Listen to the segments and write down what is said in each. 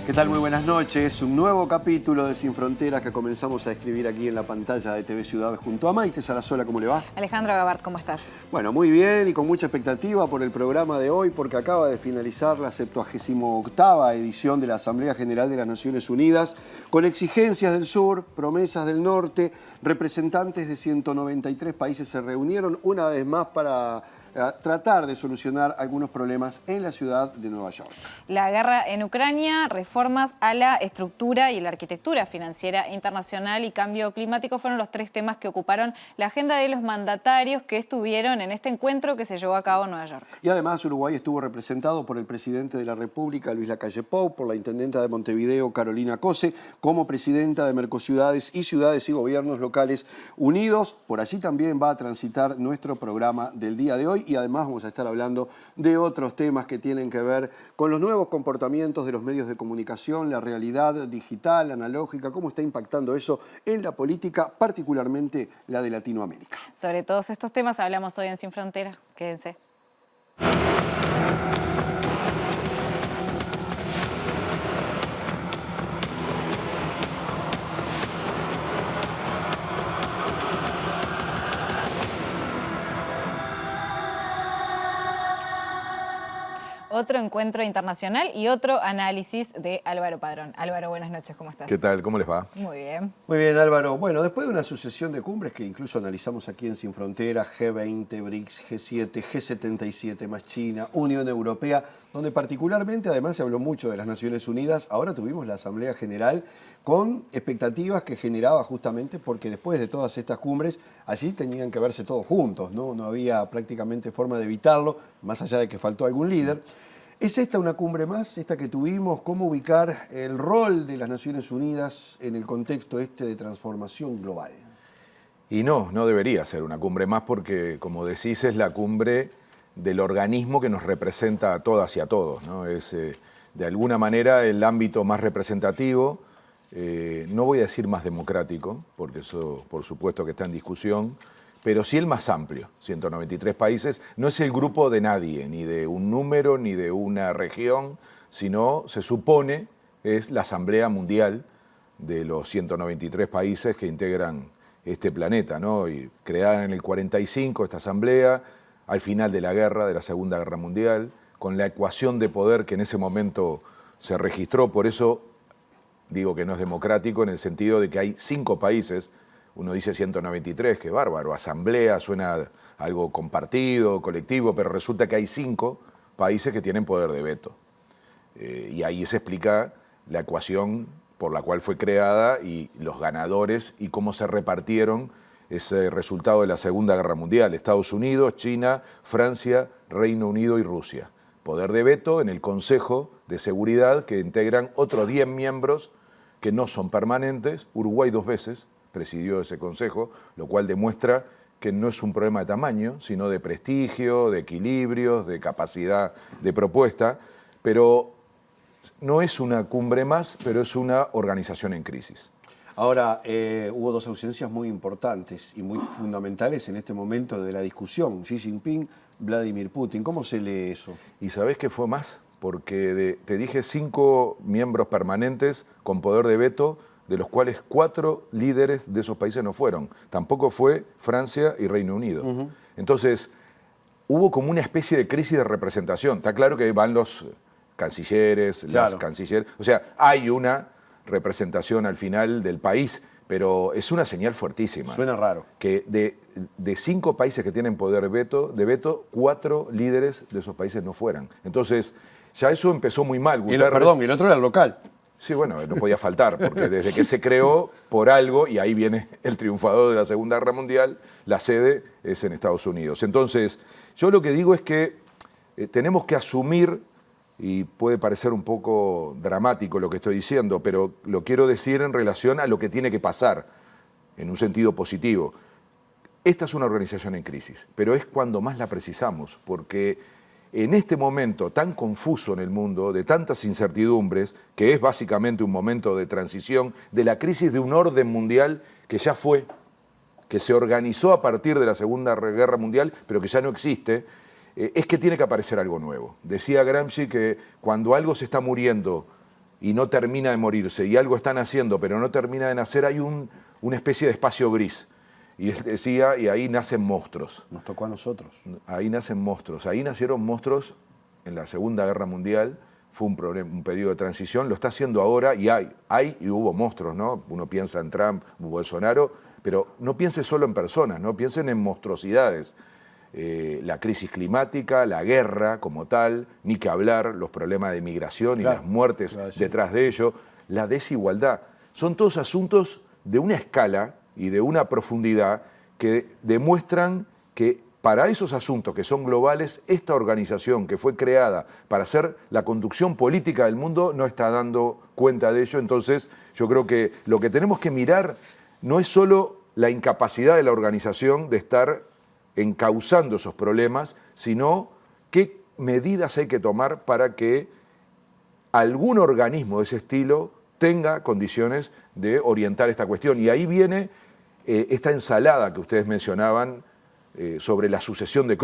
¿Qué tal? Muy buenas noches. Un nuevo capítulo de Sin Fronteras que comenzamos a escribir aquí en la pantalla de TV Ciudad junto a Maite Sarasola. ¿Cómo le va? Alejandro Gabart, ¿cómo estás? Bueno, muy bien y con mucha expectativa por el programa de hoy porque acaba de finalizar la 78ª edición de la Asamblea General de las Naciones Unidas con exigencias del sur, promesas del norte. Representantes de 193 países se reunieron una vez más para tratar de solucionar algunos problemas en la ciudad de Nueva York. La guerra en Ucrania, reformas a la estructura y la arquitectura financiera internacional y cambio climático fueron los tres temas que ocuparon la agenda de los mandatarios que estuvieron en este encuentro que se llevó a cabo en Nueva York. Y además Uruguay estuvo representado por el presidente de la República, Luis Lacalle Pou, por la intendenta de Montevideo, Carolina Cose, como presidenta de Mercociudades y Ciudades y Gobiernos Locales Unidos. Por allí también va a transitar nuestro programa del día de hoy. Y además vamos a estar hablando de otros temas que tienen que ver con los nuevos comportamientos de los medios de comunicación, la realidad digital, analógica, cómo está impactando eso en la política, particularmente la de Latinoamérica. Sobre todos estos temas hablamos hoy en Sin Fronteras. Quédense. Otro encuentro internacional y otro análisis de Álvaro Padrón. Álvaro, buenas noches, ¿cómo estás? ¿Qué tal? ¿Cómo les va? Muy bien. Muy bien, Álvaro. Bueno, después de una sucesión de cumbres que incluso analizamos aquí en Sin Fronteras, G20, BRICS, G7, G77 más China, Unión Europea, donde particularmente además se habló mucho de las Naciones Unidas, ahora tuvimos la Asamblea General con expectativas que generaba justamente porque después de todas estas cumbres, allí tenían que verse todos juntos, ¿no? No había prácticamente forma de evitarlo, más allá de que faltó algún líder. ¿Es esta una cumbre más, esta que tuvimos? ¿Cómo ubicar el rol de las Naciones Unidas en el contexto este de transformación global? Y no debería ser una cumbre más porque, como decís, es la cumbre del organismo que nos representa a todas y a todos, ¿no? Es, de alguna manera, el ámbito más representativo, no voy a decir más democrático, porque eso, por supuesto, que está en discusión, pero sí el más amplio, 193 países. No es el grupo de nadie, ni de un número, ni de una región, sino, se supone, es la Asamblea Mundial de los 193 países que integran este planeta, ¿no? Y creada en el 45 esta asamblea, al final de la guerra, de la Segunda Guerra Mundial, con la ecuación de poder que en ese momento se registró. Por eso digo que no es democrático en el sentido de que hay 5 países. Uno dice 193, qué bárbaro, asamblea, suena algo compartido, colectivo, pero resulta que hay 5 países que tienen poder de veto. Y ahí se explica la ecuación por la cual fue creada y los ganadores y cómo se repartieron ese resultado de la Segunda Guerra Mundial. Estados Unidos, China, Francia, Reino Unido y Rusia. Poder de veto en el Consejo de Seguridad que integran otros 10 miembros que no son permanentes. Uruguay 2 veces presidió ese consejo, lo cual demuestra que no es un problema de tamaño, sino de prestigio, de equilibrios, de capacidad de propuesta, pero no es una cumbre más, pero es una organización en crisis. Ahora, hubo 2 ausencias muy importantes y muy fundamentales en este momento de la discusión, Xi Jinping, Vladimir Putin. ¿Cómo se lee eso? ¿Y sabés qué fue más? Porque te dije 5 miembros permanentes con poder de veto, de los cuales 4 líderes de esos países no fueron. Tampoco fue Francia y Reino Unido. Entonces, hubo como una especie de crisis de representación. Está claro que van los cancilleres, las cancilleres. O sea, hay una representación al final del país, pero es una señal fuertísima. Suena raro. Que de 5 países que tienen poder de veto, 4 líderes de esos países no fueran. Entonces, ya eso empezó muy mal. Perdón, el otro era el local. Sí, bueno, no podía faltar, porque desde que se creó por algo, y ahí viene el triunfador de la Segunda Guerra Mundial, la sede es en Estados Unidos. Entonces, yo lo que digo es que tenemos que asumir, y puede parecer un poco dramático lo que estoy diciendo, pero lo quiero decir en relación a lo que tiene que pasar, en un sentido positivo. Esta es una organización en crisis, pero es cuando más la precisamos, porque en este momento tan confuso en el mundo, de tantas incertidumbres, que es básicamente un momento de transición de la crisis de un orden mundial que ya fue, que se organizó a partir de la Segunda Guerra Mundial, pero que ya no existe, es que tiene que aparecer algo nuevo. Decía Gramsci que cuando algo se está muriendo y no termina de morirse, y algo están haciendo, pero no termina de nacer, hay una especie de espacio gris. Y él decía, y ahí nacen monstruos. Nos tocó a nosotros. Ahí nacen monstruos. Ahí nacieron monstruos en la Segunda Guerra Mundial. Fue un periodo de transición. Lo está haciendo ahora y hay y hubo monstruos, ¿no? Uno piensa en Trump, Bolsonaro, pero no piense solo en personas, ¿no? Piensen en monstruosidades. La crisis climática, la guerra como tal, ni que hablar, los problemas de migración y las muertes detrás de ello, la desigualdad. Son todos asuntos de una escala y de una profundidad que demuestran que para esos asuntos que son globales, esta organización que fue creada para hacer la conducción política del mundo no está dando cuenta de ello. Entonces, yo creo que lo que tenemos que mirar no es solo la incapacidad de la organización de estar encauzando esos problemas, sino qué medidas hay que tomar para que algún organismo de ese estilo tenga condiciones de orientar esta cuestión. Y ahí viene esta ensalada que ustedes mencionaban sobre la sucesión de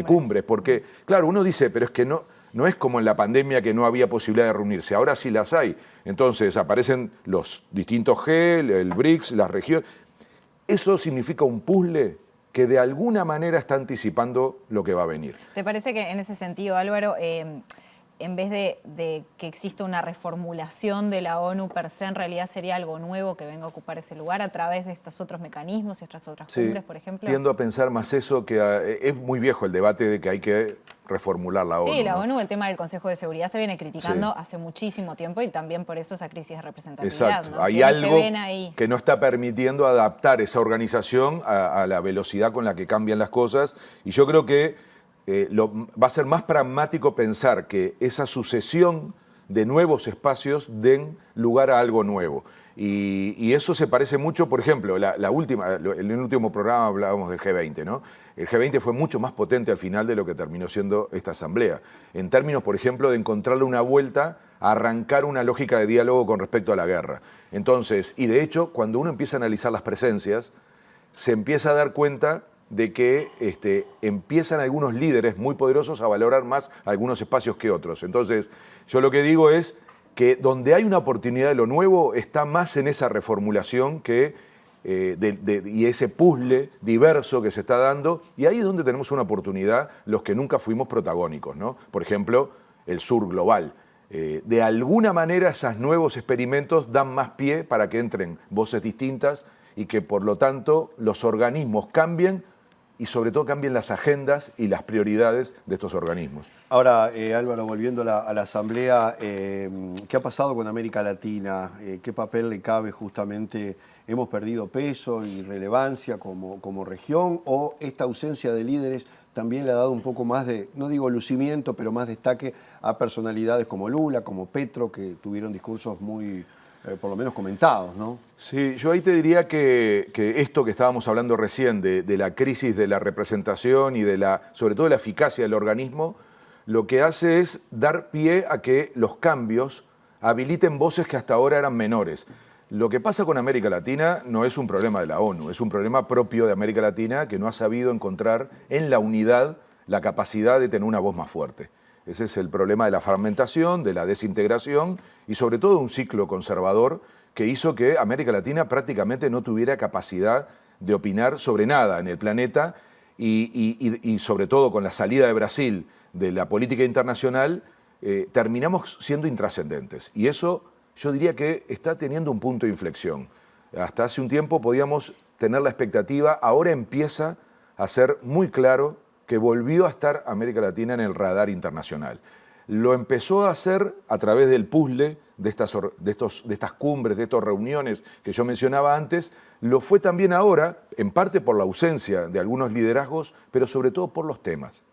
cumbres, porque, claro, uno dice, pero es que no es como en la pandemia que no había posibilidad de reunirse, ahora sí las hay. Entonces aparecen los distintos G, el BRICS, las regiones. Eso significa un puzzle que de alguna manera está anticipando lo que va a venir. ¿Te parece que en ese sentido, Álvaro, en vez de que exista una reformulación de la ONU per se, en realidad sería algo nuevo que venga a ocupar ese lugar a través de estos otros mecanismos y estas otras cumbres, por ejemplo? Tiendo a pensar más eso, que es muy viejo el debate de que hay que reformular la ONU. Sí, la ¿no? ONU, el tema del Consejo de Seguridad se viene criticando hace muchísimo tiempo y también por eso esa crisis de representatividad. Exacto. ¿No? Hay algo que no está permitiendo adaptar esa organización a la velocidad con la que cambian las cosas, y yo creo que va a ser más pragmático pensar que esa sucesión de nuevos espacios den lugar a algo nuevo. Y eso se parece mucho, por ejemplo, en el último programa hablábamos del G20, ¿no? El G20 fue mucho más potente al final de lo que terminó siendo esta asamblea. En términos, por ejemplo, de encontrarle una vuelta a arrancar una lógica de diálogo con respecto a la guerra. Entonces, y de hecho, cuando uno empieza a analizar las presencias, se empieza a dar cuenta de que empiezan algunos líderes muy poderosos a valorar más algunos espacios que otros. Entonces, yo lo que digo es que donde hay una oportunidad de lo nuevo está más en esa reformulación que, y ese puzzle diverso que se está dando, y ahí es donde tenemos una oportunidad los que nunca fuimos protagónicos, ¿no? Por ejemplo, el sur global. De alguna manera esos nuevos experimentos dan más pie para que entren voces distintas y que por lo tanto los organismos cambien y sobre todo cambien las agendas y las prioridades de estos organismos. Ahora, Álvaro, volviendo a la Asamblea, ¿qué ha pasado con América Latina? ¿Qué papel le cabe justamente? ¿Hemos perdido peso y relevancia como región? ¿O esta ausencia de líderes también le ha dado un poco más de, no digo lucimiento, pero más destaque a personalidades como Lula, como Petro, que tuvieron discursos muy, por lo menos comentados, ¿no? Sí, yo ahí te diría que esto que estábamos hablando recién, de la crisis de la representación y sobre todo de la eficacia del organismo, lo que hace es dar pie a que los cambios habiliten voces que hasta ahora eran menores. Lo que pasa con América Latina no es un problema de la ONU, es un problema propio de América Latina que no ha sabido encontrar en la unidad la capacidad de tener una voz más fuerte. Ese es el problema de la fragmentación, de la desintegración y sobre todo un ciclo conservador que hizo que América Latina prácticamente no tuviera capacidad de opinar sobre nada en el planeta y sobre todo con la salida de Brasil de la política internacional, terminamos siendo intrascendentes. Y eso yo diría que está teniendo un punto de inflexión. Hasta hace un tiempo podíamos tener la expectativa, ahora empieza a ser muy claro que volvió a estar América Latina en el radar internacional. Lo empezó a hacer a través del puzzle de estas cumbres, de estas reuniones que yo mencionaba antes, lo fue también ahora, en parte por la ausencia de algunos liderazgos, pero sobre todo por los temas.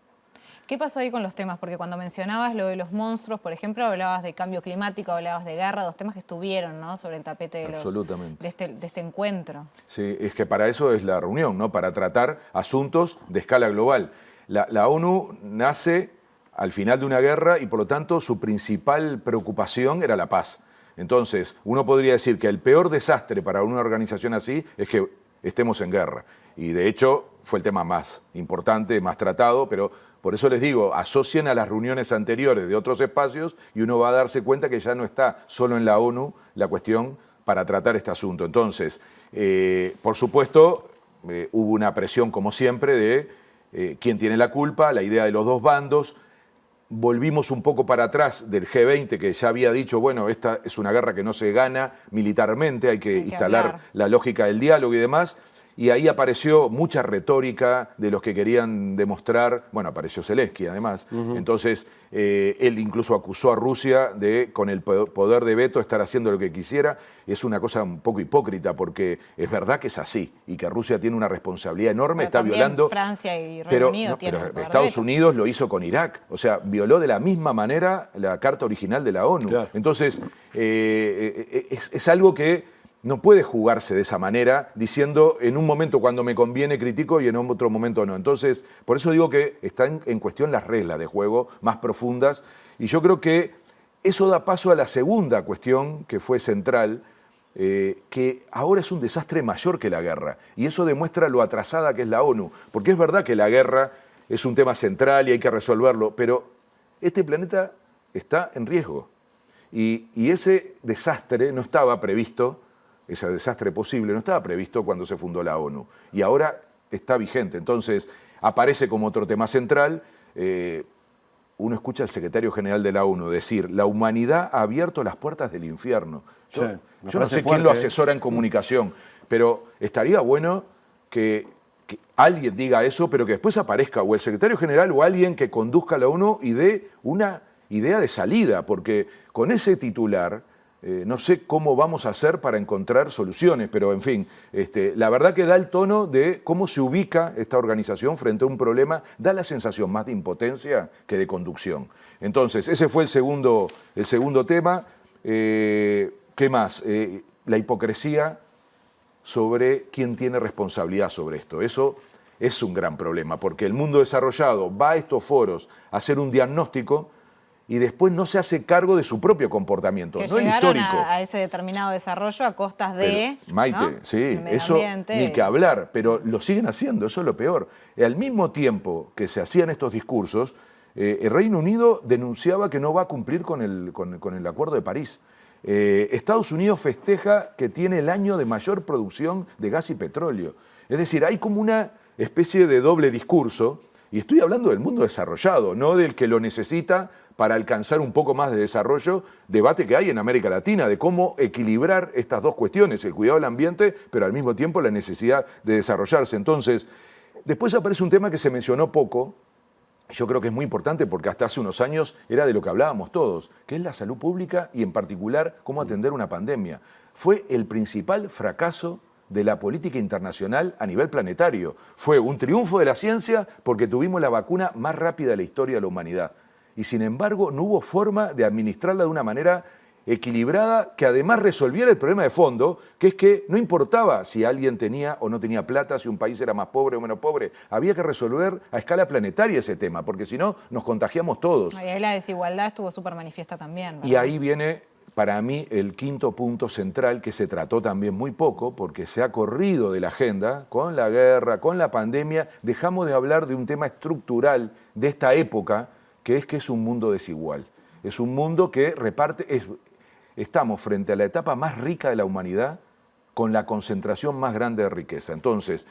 ¿Qué pasó ahí con los temas? Porque cuando mencionabas lo de los monstruos, por ejemplo, hablabas de cambio climático, hablabas de guerra, dos temas que estuvieron, ¿no?, sobre el tapete de este encuentro. Sí, es que para eso es la reunión, ¿no?, para tratar asuntos de escala global. La ONU nace al final de una guerra y por lo tanto su principal preocupación era la paz. Entonces, uno podría decir que el peor desastre para una organización así es que estemos en guerra. Y de hecho fue el tema más importante, más tratado, pero por eso les digo, asocien a las reuniones anteriores de otros espacios y uno va a darse cuenta que ya no está solo en la ONU la cuestión para tratar este asunto. Entonces, por supuesto, hubo una presión como siempre de quién tiene la culpa, la idea de los dos bandos. Volvimos un poco para atrás del G20, que ya había dicho, bueno, esta es una guerra que no se gana militarmente, hay que instalar hablar. la lógica del diálogo y demás. Y ahí apareció mucha retórica de los que querían demostrar, bueno, apareció Zelensky además, entonces él incluso acusó a Rusia de, con el poder de veto, estar haciendo lo que quisiera. Es una cosa un poco hipócrita porque es verdad que es así y que Rusia tiene una responsabilidad enorme, Pero está también violando... Francia y Reino Unido tienen pero el poder de Estados veto. Unidos lo hizo con Irak, o sea, violó de la misma manera la carta original de la ONU. Claro. Entonces, es algo que no puede jugarse de esa manera, diciendo en un momento cuando me conviene critico y en otro momento no. Entonces, por eso digo que están en cuestión las reglas de juego más profundas. Y yo creo que eso da paso a la segunda cuestión que fue central, que ahora es un desastre mayor que la guerra. Y eso demuestra lo atrasada que es la ONU. Porque es verdad que la guerra es un tema central y hay que resolverlo, pero este planeta está en riesgo. Y ese desastre no estaba previsto. Ese desastre posible no estaba previsto cuando se fundó la ONU y ahora está vigente. Entonces aparece como otro tema central. Uno escucha al secretario general de la ONU decir, la humanidad ha abierto las puertas del infierno. Yo no sé quién lo asesora en comunicación, pero estaría bueno que alguien diga eso, pero que después aparezca o el secretario general o alguien que conduzca la ONU y dé una idea de salida, porque con ese titular... no sé cómo vamos a hacer para encontrar soluciones, pero en fin, la verdad que da el tono de cómo se ubica esta organización frente a un problema, da la sensación más de impotencia que de conducción. Entonces, ese fue el segundo tema. ¿Qué más? La hipocresía sobre quién tiene responsabilidad sobre esto. Eso es un gran problema, porque el mundo desarrollado va a estos foros a hacer un diagnóstico y después no se hace cargo de su propio comportamiento, que no el llegaron histórico. a ese determinado desarrollo a costas de... Pero, Maite, ¿no? sí, El medio eso ambiente. ni que hablar, pero lo siguen haciendo, eso es lo peor. Al mismo tiempo que se hacían estos discursos, el Reino Unido denunciaba que no va a cumplir con el Acuerdo de París. Estados Unidos festeja que tiene el año de mayor producción de gas y petróleo. Es decir, hay como una especie de doble discurso, y estoy hablando del mundo desarrollado, no del que lo necesita para alcanzar un poco más de desarrollo, debate que hay en América Latina de cómo equilibrar estas dos cuestiones, el cuidado del ambiente, pero al mismo tiempo la necesidad de desarrollarse. Entonces, después aparece un tema que se mencionó poco, yo creo que es muy importante porque hasta hace unos años era de lo que hablábamos todos, que es la salud pública y en particular cómo atender una pandemia. Fue el principal fracaso de la política internacional a nivel planetario. Fue un triunfo de la ciencia porque tuvimos la vacuna más rápida de la historia de la humanidad. Y sin embargo no hubo forma de administrarla de una manera equilibrada que además resolviera el problema de fondo, que es que no importaba si alguien tenía o no tenía plata, si un país era más pobre o menos pobre, había que resolver a escala planetaria ese tema, porque si no nos contagiamos todos. Y ahí la desigualdad estuvo súper manifiesta también, ¿verdad? Y ahí viene para mí el quinto punto central que se trató también muy poco, porque se ha corrido de la agenda con la guerra, con la pandemia, dejamos de hablar de un tema estructural de esta época, que es un mundo desigual. Es un mundo que reparte, estamos frente a la etapa más rica de la humanidad con la concentración más grande de riqueza. Entonces,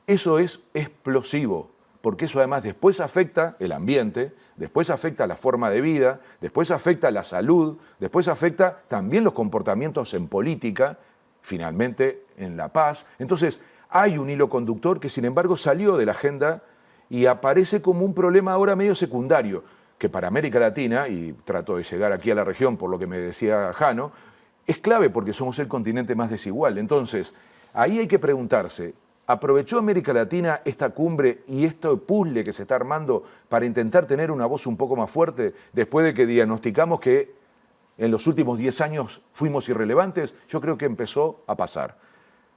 eso es explosivo, porque eso además después afecta el ambiente, después afecta la forma de vida, después afecta la salud, después afecta también los comportamientos en política, finalmente en la paz. Entonces, hay un hilo conductor que sin embargo salió de la agenda y aparece como un problema ahora medio secundario, que para América Latina, y trato de llegar aquí a la región por lo que me decía Jano, es clave porque somos el continente más desigual. Entonces, ahí hay que preguntarse, ¿aprovechó América Latina esta cumbre y este puzzle que se está armando para intentar tener una voz un poco más fuerte después de que diagnosticamos que en los últimos 10 años fuimos irrelevantes? Yo creo que empezó a pasar.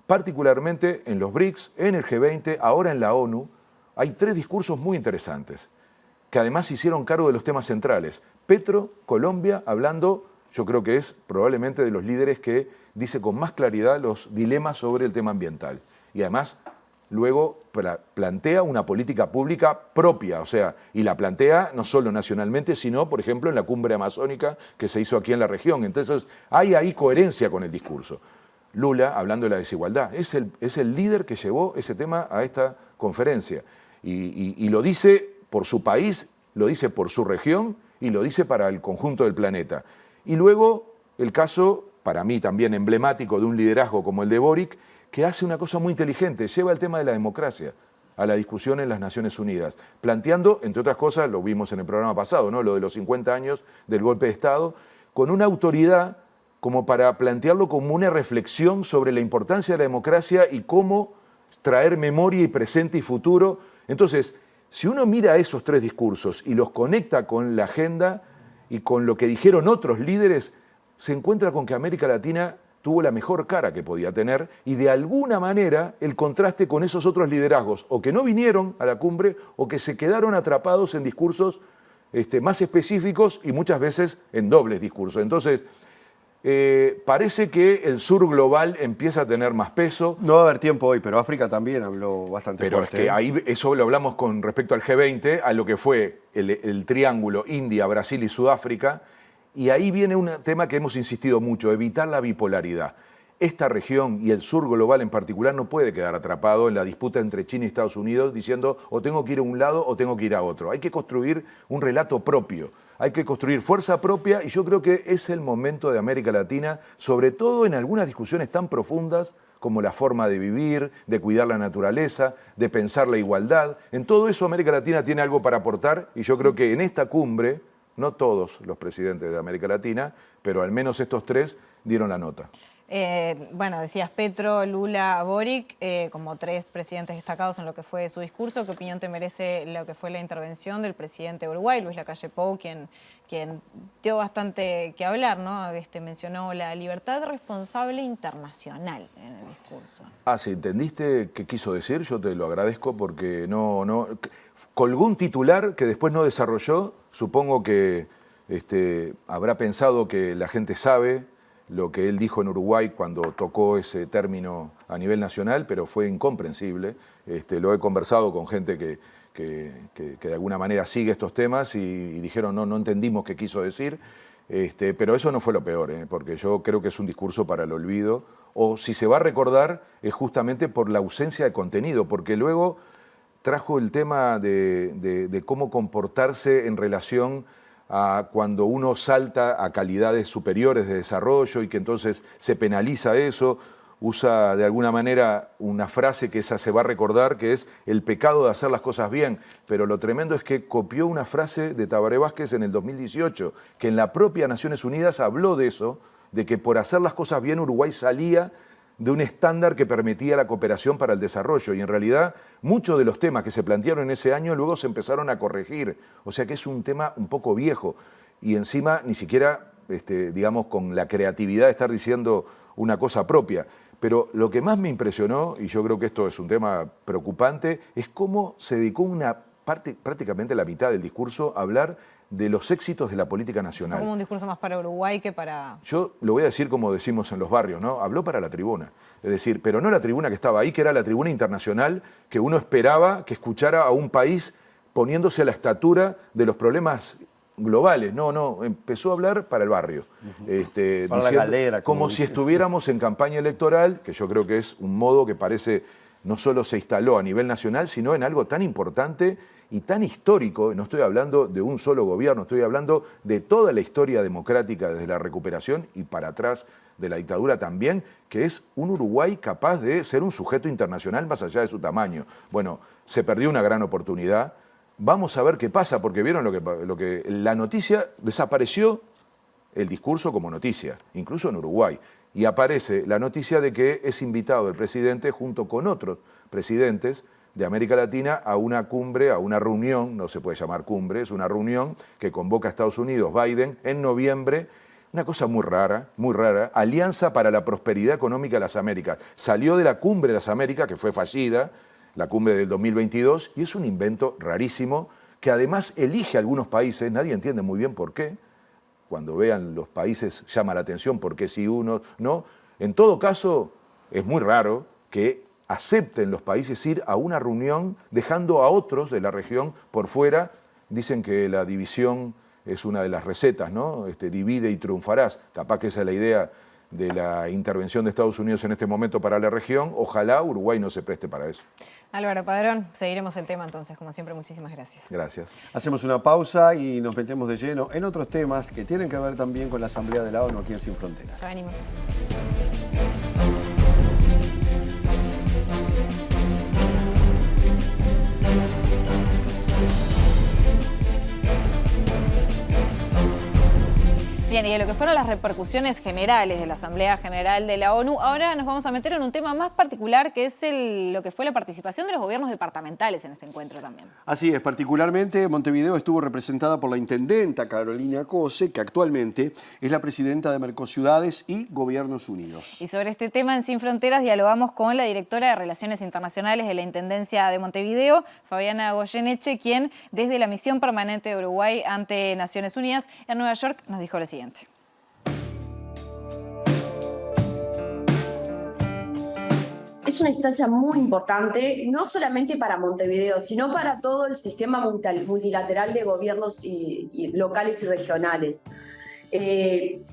Particularmente en los BRICS, en el G20, ahora en la ONU, hay 3 discursos muy interesantes que además se hicieron cargo de los temas centrales. Petro, Colombia, hablando, yo creo que es probablemente de los líderes que dice con más claridad los dilemas sobre el tema ambiental. y además luego plantea una política pública propia, o sea, y la plantea no solo nacionalmente, sino, por ejemplo, en la cumbre amazónica que se hizo aquí en la región. Entonces, hay ahí coherencia con el discurso. Lula, hablando de la desigualdad, es el líder que llevó ese tema a esta conferencia. Y lo dice por su país, lo dice por su región y lo dice para el conjunto del planeta. Y luego, el caso, para mí también emblemático, de un liderazgo como el de Boric, que hace una cosa muy inteligente, lleva el tema de la democracia a la discusión en las Naciones Unidas, planteando, entre otras cosas, lo vimos en el programa pasado, ¿no?, lo de los 50 años del golpe de Estado, con una autoridad como para plantearlo como una reflexión sobre la importancia de la democracia y cómo traer memoria y presente y futuro. Entonces, si uno mira esos tres discursos y los conecta con la agenda y con lo que dijeron otros líderes, se encuentra con que América Latina tuvo la mejor cara que podía tener y de alguna manera el contraste con esos otros liderazgos, o que no vinieron a la cumbre o que se quedaron atrapados en discursos más específicos y muchas veces en dobles discursos. Entonces, parece que el sur global empieza a tener más peso. No va a haber tiempo hoy, pero África también habló bastante pero fuerte. Pero es que ahí eso lo hablamos con respecto al G20, a lo que fue el triángulo India, Brasil y Sudáfrica. Y ahí viene un tema que hemos insistido mucho, evitar la bipolaridad. Esta región y el sur global en particular no puede quedar atrapado en la disputa entre China y Estados Unidos diciendo o tengo que ir a un lado o tengo que ir a otro. Hay que construir un relato propio, hay que construir fuerza propia y yo creo que es el momento de América Latina, sobre todo en algunas discusiones tan profundas como la forma de vivir, de cuidar la naturaleza, de pensar la igualdad. En todo eso América Latina tiene algo para aportar y yo creo que en esta cumbre, no todos los presidentes de América Latina, pero al menos estos tres dieron la nota. Bueno, decías Petro, Lula, Boric, como tres presidentes destacados en lo que fue su discurso. ¿Qué opinión te merece lo que fue la intervención del presidente de Uruguay, Luis Lacalle Pou, quien dio bastante que hablar, ¿no? Mencionó la libertad responsable internacional en el discurso. Si entendiste qué quiso decir, yo te lo agradezco porque no colgó un titular que después no desarrolló. Supongo que habrá pensado que la gente sabe lo que él dijo en Uruguay cuando tocó ese término a nivel nacional, pero fue incomprensible. Lo he conversado con gente que de alguna manera sigue estos temas y dijeron no entendimos qué quiso decir, pero eso no fue lo peor, porque yo creo que es un discurso para el olvido, o si se va a recordar es justamente por la ausencia de contenido, porque luego trajo el tema de cómo comportarse en relación a cuando uno salta a calidades superiores de desarrollo y que entonces se penaliza eso. Usa de alguna manera una frase que esa se va a recordar, que es el pecado de hacer las cosas bien, pero lo tremendo es que copió una frase de Tabaré Vázquez en el 2018, que en la propia Naciones Unidas habló de eso, de que por hacer las cosas bien Uruguay salía de un estándar que permitía la cooperación para el desarrollo. Y en realidad muchos de los temas que se plantearon en ese año luego se empezaron a corregir. O sea que es un tema un poco viejo. Y encima ni siquiera, digamos, con la creatividad de estar diciendo una cosa propia. Pero lo que más me impresionó, y yo creo que esto es un tema preocupante, es cómo se dedicó una parte, prácticamente la mitad del discurso, a hablar de los éxitos de la política nacional. Como un discurso más para Uruguay que para... Yo lo voy a decir como decimos en los barrios, ¿no? Habló para la tribuna. Es decir, pero no la tribuna que estaba ahí, que era la tribuna internacional, que uno esperaba que escuchara a un país poniéndose a la estatura de los problemas globales. No, empezó a hablar para el barrio. Para diciendo, la galera. Como si estuviéramos en campaña electoral, que yo creo que es un modo que parece no solo se instaló a nivel nacional, sino en algo tan importante y tan histórico. No estoy hablando de un solo gobierno, estoy hablando de toda la historia democrática desde la recuperación y para atrás de la dictadura también, que es un Uruguay capaz de ser un sujeto internacional más allá de su tamaño. Bueno, se perdió una gran oportunidad. Vamos a ver qué pasa, porque vieron lo que la noticia desapareció, el discurso como noticia, incluso en Uruguay. Y aparece la noticia de que es invitado el presidente junto con otros presidentes de América Latina a una cumbre, a una reunión, no se puede llamar cumbre, es una reunión que convoca a Estados Unidos, Biden, en noviembre. Una cosa muy rara, Alianza para la Prosperidad Económica de las Américas. Salió de la cumbre de las Américas, que fue fallida, la cumbre del 2022, y es un invento rarísimo que además elige a algunos países, nadie entiende muy bien por qué. Cuando vean los países llama la atención porque si uno no. En todo caso, es muy raro que acepten los países ir a una reunión dejando a otros de la región por fuera. Dicen que la división es una de las recetas, ¿no? Divide y triunfarás. Capaz que esa es la idea de la intervención de Estados Unidos en este momento para la región. Ojalá Uruguay no se preste para eso. Álvaro Padrón, seguiremos el tema entonces, como siempre, muchísimas gracias. Gracias. Hacemos una pausa y nos metemos de lleno en otros temas que tienen que ver también con la Asamblea de la ONU aquí en Sin Fronteras. Ya venimos. Bien, y de lo que fueron las repercusiones generales de la Asamblea General de la ONU, ahora nos vamos a meter en un tema más particular, que es lo que fue la participación de los gobiernos departamentales en este encuentro también. Así es, particularmente Montevideo estuvo representada por la intendenta Carolina Cose, que actualmente es la presidenta de Mercociudades y Gobiernos Unidos. Y sobre este tema en Sin Fronteras dialogamos con la directora de Relaciones Internacionales de la Intendencia de Montevideo, Fabiana Goyeneche, quien desde la misión permanente de Uruguay ante Naciones Unidas en Nueva York nos dijo lo siguiente. Es una instancia muy importante, no solamente para Montevideo, sino para todo el sistema multilateral de gobiernos locales y regionales.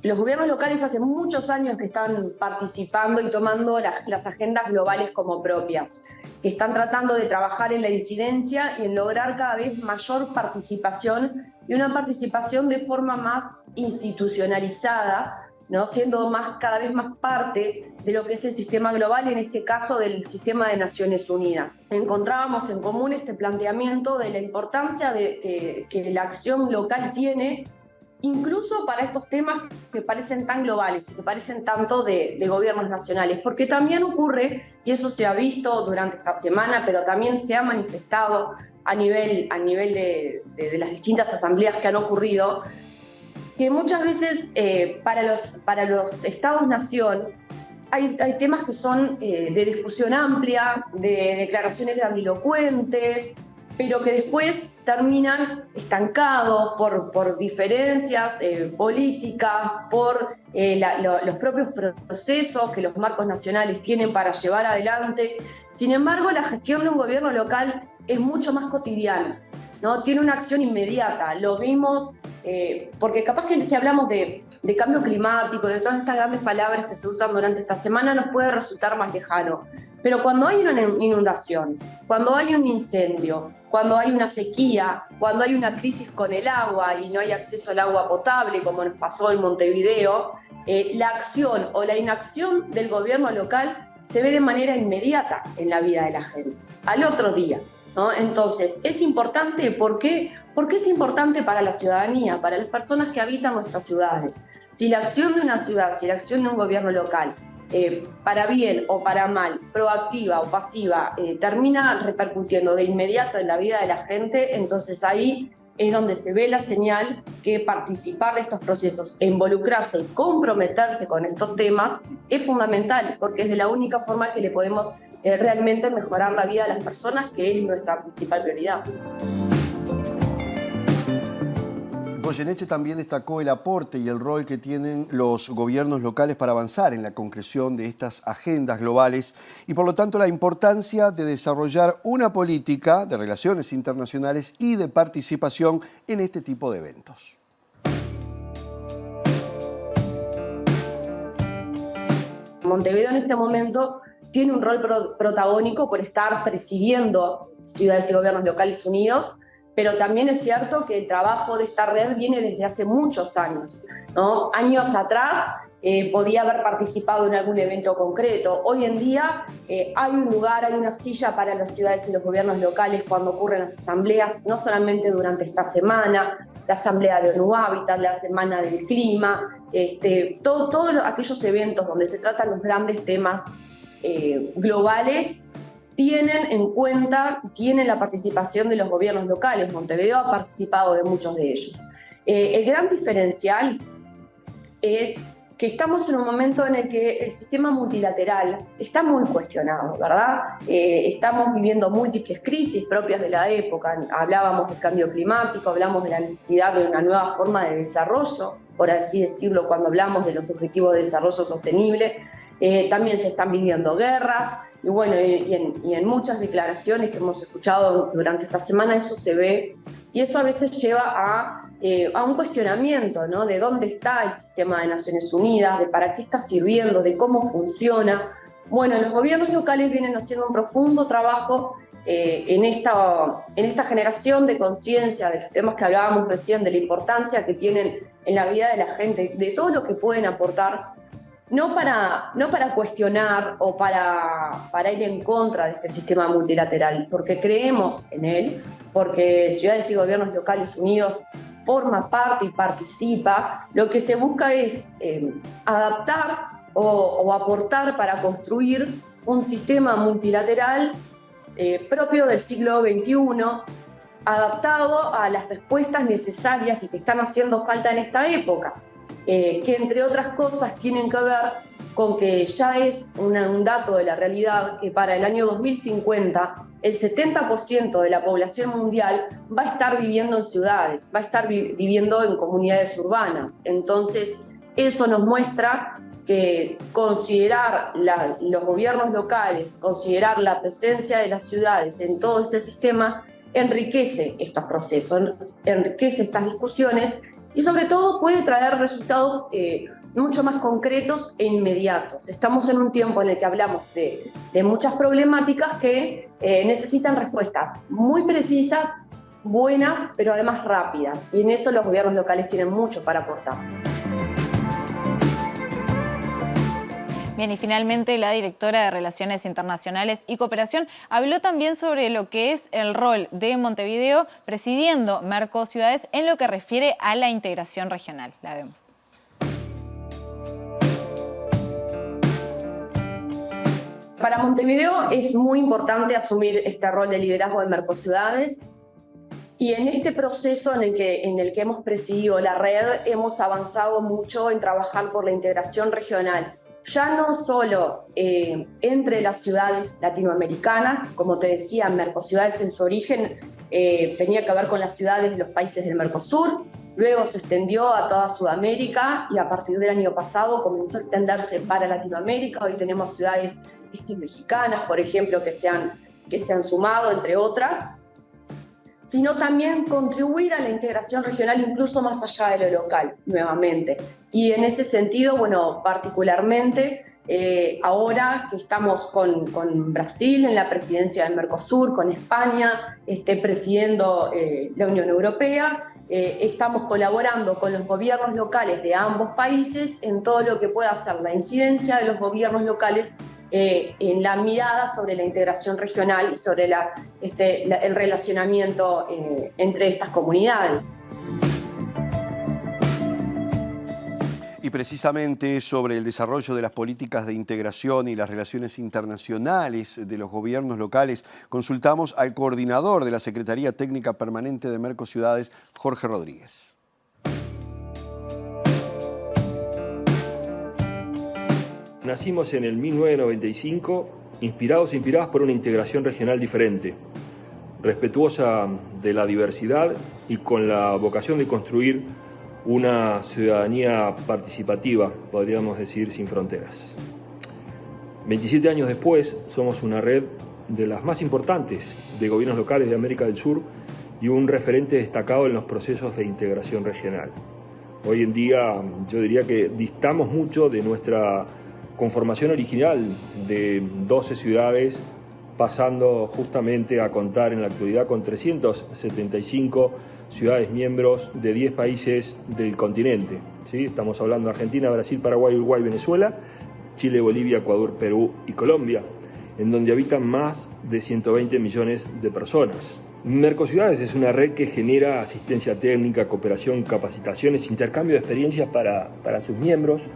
Los gobiernos locales hace muchos años que están participando y tomando las agendas globales como propias, que están tratando de trabajar en la disidencia y en lograr cada vez mayor participación y una participación de forma más institucionalizada, ¿no? Siendo cada vez más parte de lo que es el sistema global, en este caso del sistema de Naciones Unidas. Encontrábamos en común este planteamiento de la importancia que la acción local tiene, incluso para estos temas que parecen tan globales, que parecen tanto de gobiernos nacionales, porque también ocurre, y eso se ha visto durante esta semana, pero también se ha manifestado a nivel de las distintas asambleas que han ocurrido, que muchas veces para los Estados-nación hay temas que son de discusión amplia, de declaraciones grandilocuentes, pero que después terminan estancados por diferencias políticas, por los propios procesos que los marcos nacionales tienen para llevar adelante. Sin embargo, la gestión de un gobierno local es mucho más cotidiana, ¿no? Tiene una acción inmediata. Lo vimos porque capaz que si hablamos de cambio climático, de todas estas grandes palabras que se usan durante esta semana, nos puede resultar más lejano. Pero cuando hay una inundación, cuando hay un incendio, cuando hay una sequía, cuando hay una crisis con el agua y no hay acceso al agua potable, como nos pasó en Montevideo, la acción o la inacción del gobierno local se ve de manera inmediata en la vida de la gente, al otro día, ¿no? Entonces, es importante, ¿por qué? Porque es importante para la ciudadanía, para las personas que habitan nuestras ciudades. Si la acción de una ciudad, si la acción de un gobierno local, para bien o para mal, proactiva o pasiva, termina repercutiendo de inmediato en la vida de la gente, entonces ahí es donde se ve la señal que participar de estos procesos e involucrarse y comprometerse con estos temas es fundamental, porque es de la única forma que le podemos realmente mejorar la vida de las personas, que es nuestra principal prioridad. Goyeneche también destacó el aporte y el rol que tienen los gobiernos locales para avanzar en la concreción de estas agendas globales y por lo tanto la importancia de desarrollar una política de relaciones internacionales y de participación en este tipo de eventos. Montevideo en este momento tiene un rol protagónico por estar presidiendo ciudades y gobiernos locales unidos, pero también es cierto que el trabajo de esta red viene desde hace muchos años, ¿no? Años atrás podía haber participado en algún evento concreto. Hoy en día hay un lugar, hay una silla para las ciudades y los gobiernos locales cuando ocurren las asambleas, no solamente durante esta semana, la asamblea de ONU Hábitat, la semana del clima, todos aquellos eventos donde se tratan los grandes temas globales, tienen en cuenta, tienen la participación de los gobiernos locales. Montevideo ha participado de muchos de ellos. El gran diferencial es que estamos en un momento en el que el sistema multilateral está muy cuestionado, ¿verdad? Estamos viviendo múltiples crisis propias de la época. Hablábamos del cambio climático, hablamos de la necesidad de una nueva forma de desarrollo, por así decirlo, cuando hablamos de los objetivos de desarrollo sostenible. También se están viviendo guerras, Y bueno, y en muchas declaraciones que hemos escuchado durante esta semana eso se ve, y eso a veces lleva a un cuestionamiento, ¿no? De dónde está el sistema de Naciones Unidas, de para qué está sirviendo, de cómo funciona. Bueno, los gobiernos locales vienen haciendo un profundo trabajo en esta generación de conciencia de los temas que hablábamos recién, de la importancia que tienen en la vida de la gente, de todo lo que pueden aportar, no para cuestionar o para ir en contra de este sistema multilateral, porque creemos en él, porque Ciudades y Gobiernos Locales Unidos forma parte y participa. Lo que se busca es adaptar o aportar para construir un sistema multilateral propio del siglo XXI, adaptado a las respuestas necesarias y que están haciendo falta en esta época, que entre otras cosas tienen que ver con que ya es un dato de la realidad que para el año 2050 el 70% de la población mundial va a estar viviendo en ciudades, va a estar viviendo en comunidades urbanas. Entonces, eso nos muestra que considerar los gobiernos locales, considerar la presencia de las ciudades en todo este sistema, enriquece estos procesos, enriquece estas discusiones y sobre todo puede traer resultados mucho más concretos e inmediatos. Estamos en un tiempo en el que hablamos de muchas problemáticas que necesitan respuestas muy precisas, buenas, pero además rápidas. Y en eso los gobiernos locales tienen mucho para aportar. Bien, y finalmente la directora de Relaciones Internacionales y Cooperación habló también sobre lo que es el rol de Montevideo presidiendo Mercociudades en lo que refiere a la integración regional. La vemos. Para Montevideo es muy importante asumir este rol de liderazgo de Mercociudades, y en este proceso en el que hemos presidido la red hemos avanzado mucho en trabajar por la integración regional. Ya no solo entre las ciudades latinoamericanas, como te decía, Mercociudades en su origen tenía que ver con las ciudades de los países del Mercosur, luego se extendió a toda Sudamérica y a partir del año pasado comenzó a extenderse para Latinoamérica. Hoy tenemos ciudades mexicanas, por ejemplo, que se han sumado, entre otras, sino también contribuir a la integración regional incluso más allá de lo local, nuevamente. Y en ese sentido, bueno, particularmente ahora que estamos con Brasil en la presidencia del Mercosur, con España presidiendo la Unión Europea, estamos colaborando con los gobiernos locales de ambos países en todo lo que pueda ser la incidencia de los gobiernos locales en la mirada sobre la integración regional y sobre el relacionamiento entre estas comunidades. Y precisamente sobre el desarrollo de las políticas de integración y las relaciones internacionales de los gobiernos locales, consultamos al coordinador de la Secretaría Técnica Permanente de Mercociudades, Jorge Rodríguez. Nacimos en el 1995, inspirados por una integración regional diferente, respetuosa de la diversidad y con la vocación de construir una ciudadanía participativa, podríamos decir, sin fronteras. 27 años después, somos una red de las más importantes de gobiernos locales de América del Sur y un referente destacado en los procesos de integración regional. Hoy en día, yo diría que distamos mucho de nuestra conformación original de 12 ciudades, pasando justamente a contar en la actualidad con 375 ciudades miembros de 10 países del continente. ¿Sí? Estamos hablando de Argentina, Brasil, Paraguay, Uruguay, Venezuela, Chile, Bolivia, Ecuador, Perú y Colombia, en donde habitan más de 120 millones de personas. Mercociudades es una red que genera asistencia técnica, cooperación, capacitaciones, intercambio de experiencias para sus miembros,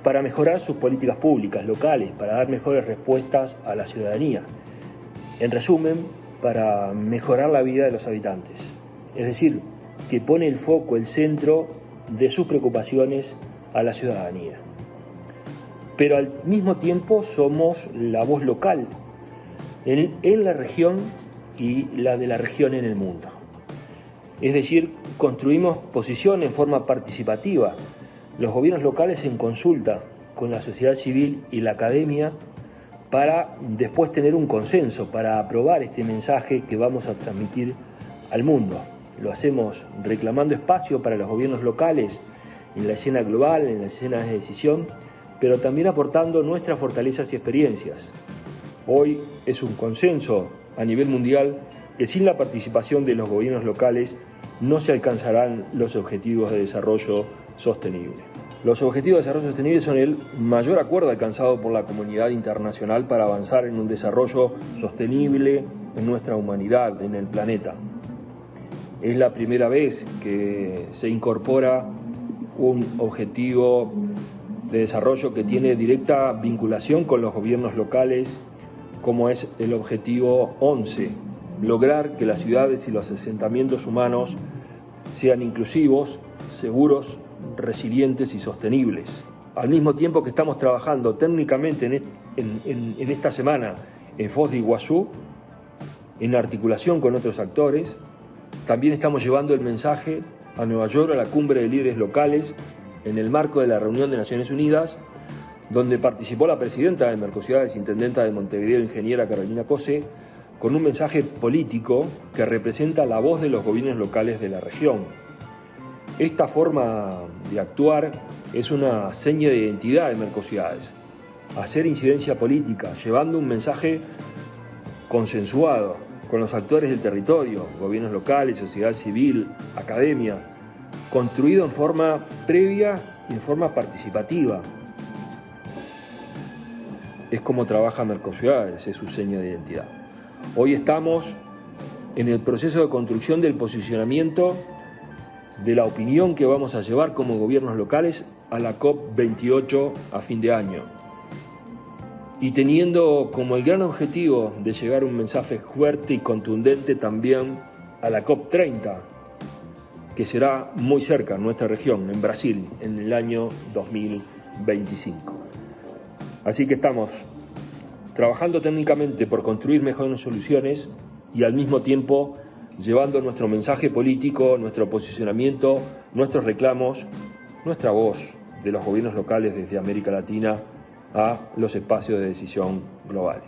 para mejorar sus políticas públicas locales, para dar mejores respuestas a la ciudadanía. En resumen, para mejorar la vida de los habitantes. Es decir, que pone el foco, el centro de sus preocupaciones a la ciudadanía. Pero al mismo tiempo somos la voz local en la región y la de la región en el mundo. Es decir, construimos posición en forma participativa. Los gobiernos locales en consulta con la sociedad civil y la academia para después tener un consenso, para aprobar este mensaje que vamos a transmitir al mundo. Lo hacemos reclamando espacio para los gobiernos locales en la escena global, en la escena de decisión, pero también aportando nuestras fortalezas y experiencias. Hoy es un consenso a nivel mundial que sin la participación de los gobiernos locales no se alcanzarán los objetivos de desarrollo sostenible. Los objetivos de desarrollo sostenible son el mayor acuerdo alcanzado por la comunidad internacional para avanzar en un desarrollo sostenible en nuestra humanidad, en el planeta. Es la primera vez que se incorpora un objetivo de desarrollo que tiene directa vinculación con los gobiernos locales, como es el objetivo 11, lograr que las ciudades y los asentamientos humanos sean inclusivos, seguros, resilientes y sostenibles. Al mismo tiempo que estamos trabajando técnicamente en esta semana en Foz de Iguazú, en articulación con otros actores, también estamos llevando el mensaje a Nueva York, a la cumbre de líderes locales, en el marco de la reunión de Naciones Unidas, donde participó la presidenta de Mercociudades, intendenta de Montevideo, ingeniera Carolina Cose, con un mensaje político que representa la voz de los gobiernos locales de la región. Esta forma de actuar es una seña de identidad de Mercociudades. Hacer incidencia política, llevando un mensaje consensuado con los actores del territorio, gobiernos locales, sociedad civil, academia, construido en forma previa y en forma participativa. Es como trabaja Mercociudades, es su seña de identidad. Hoy estamos en el proceso de construcción del posicionamiento de la opinión que vamos a llevar como gobiernos locales a la COP28 a fin de año. Y teniendo como el gran objetivo de llegar un mensaje fuerte y contundente también a la COP30, que será muy cerca en nuestra región, en Brasil, en el año 2025. Así que estamos trabajando técnicamente por construir mejores soluciones y al mismo tiempo llevando nuestro mensaje político, nuestro posicionamiento, nuestros reclamos, nuestra voz de los gobiernos locales desde América Latina a los espacios de decisión globales.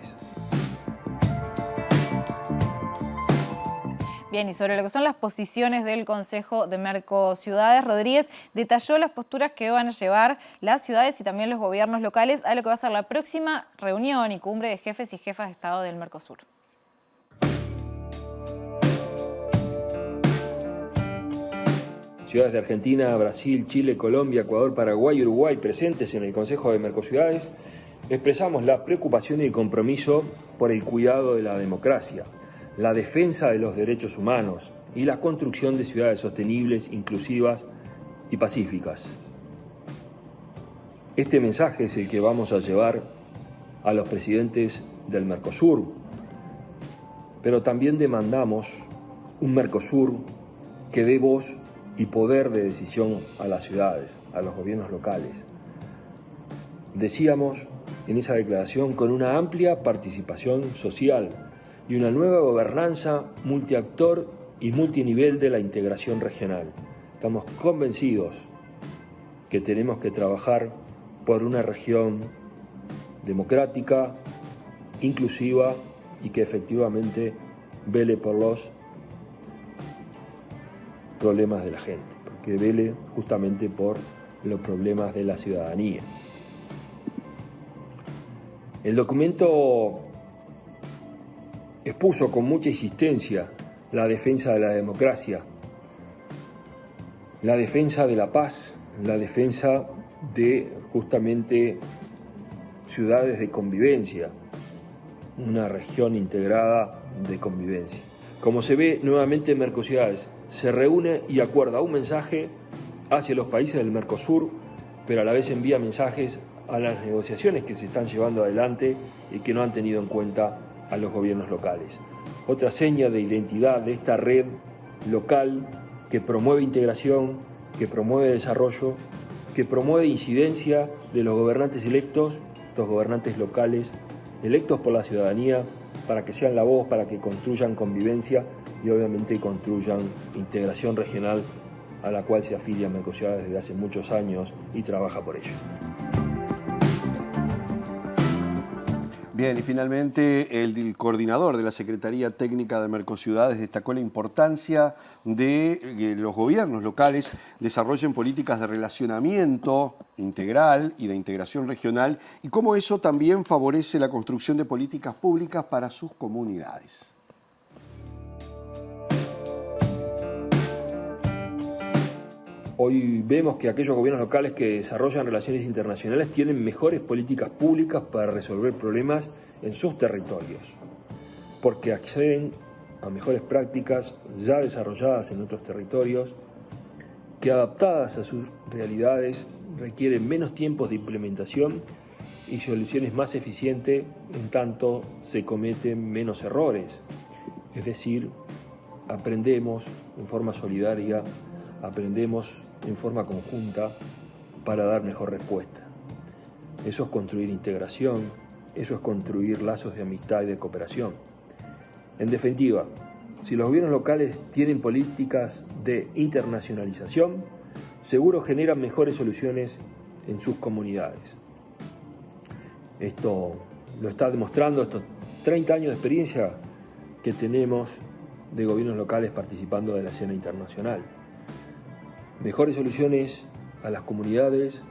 Bien, y sobre lo que son las posiciones del Consejo de Mercociudades, Rodríguez detalló las posturas que van a llevar las ciudades y también los gobiernos locales a lo que va a ser la próxima reunión y cumbre de jefes y jefas de Estado del Mercosur. Ciudades de Argentina, Brasil, Chile, Colombia, Ecuador, Paraguay y Uruguay presentes en el Consejo de Mercociudades, expresamos la preocupación y el compromiso por el cuidado de la democracia, la defensa de los derechos humanos y la construcción de ciudades sostenibles, inclusivas y pacíficas. Este mensaje es el que vamos a llevar a los presidentes del Mercosur, pero también demandamos un Mercosur que dé voz y poder de decisión a las ciudades, a los gobiernos locales. Decíamos en esa declaración con una amplia participación social y una nueva gobernanza multiactor y multinivel de la integración regional. Estamos convencidos que tenemos que trabajar por una región democrática, inclusiva y que efectivamente vele por los problemas de la gente, porque vele justamente por los problemas de la ciudadanía. El documento expuso con mucha insistencia la defensa de la democracia, la defensa de la paz, la defensa de justamente ciudades de convivencia, una región integrada de convivencia. Como se ve nuevamente en Mercociudades, se reúne y acuerda un mensaje hacia los países del Mercosur, pero a la vez envía mensajes a las negociaciones que se están llevando adelante y que no han tenido en cuenta a los gobiernos locales. Otra seña de identidad de esta red local que promueve integración, que promueve desarrollo, que promueve incidencia de los gobernantes electos, los gobernantes locales, electos por la ciudadanía, para que sean la voz, para que construyan convivencia y obviamente construyan integración regional a la cual se afilia Mercociudades desde hace muchos años y trabaja por ello. Bien, y finalmente el coordinador de la Secretaría Técnica de Mercociudades destacó la importancia de que los gobiernos locales desarrollen políticas de relacionamiento integral y de integración regional y cómo eso también favorece la construcción de políticas públicas para sus comunidades. Hoy vemos que aquellos gobiernos locales que desarrollan relaciones internacionales tienen mejores políticas públicas para resolver problemas en sus territorios, porque acceden a mejores prácticas ya desarrolladas en otros territorios, que adaptadas a sus realidades requieren menos tiempos de implementación y soluciones más eficientes, en tanto se cometen menos errores. Es decir, aprendemos en forma solidaria, aprendemos en forma conjunta para dar mejor respuesta. Eso es construir integración, eso es construir lazos de amistad y de cooperación. En definitiva, si los gobiernos locales tienen políticas de internacionalización, seguro generan mejores soluciones en sus comunidades. Esto lo está demostrando estos 30 años de experiencia que tenemos de gobiernos locales participando de la escena internacional. Mejores soluciones a las comunidades,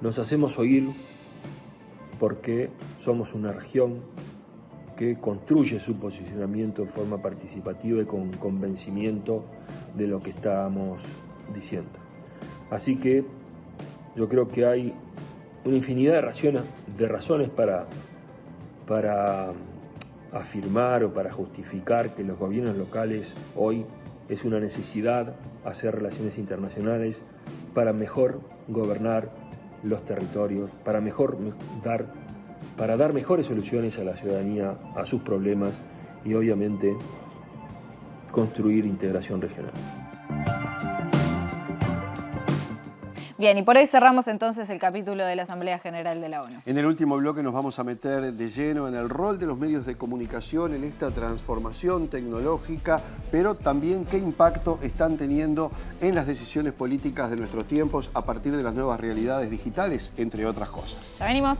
nos hacemos oír porque somos una región que construye su posicionamiento en forma participativa y con convencimiento de lo que estamos diciendo. Así que yo creo que hay una infinidad de razones para afirmar o para justificar que los gobiernos locales hoy es una necesidad hacer relaciones internacionales para mejor gobernar los territorios, para dar mejores soluciones a la ciudadanía, a sus problemas y obviamente construir integración regional. Bien, y por hoy cerramos entonces el capítulo de la Asamblea General de la ONU. En el último bloque nos vamos a meter de lleno en el rol de los medios de comunicación en esta transformación tecnológica, pero también qué impacto están teniendo en las decisiones políticas de nuestros tiempos a partir de las nuevas realidades digitales, entre otras cosas. Ya venimos.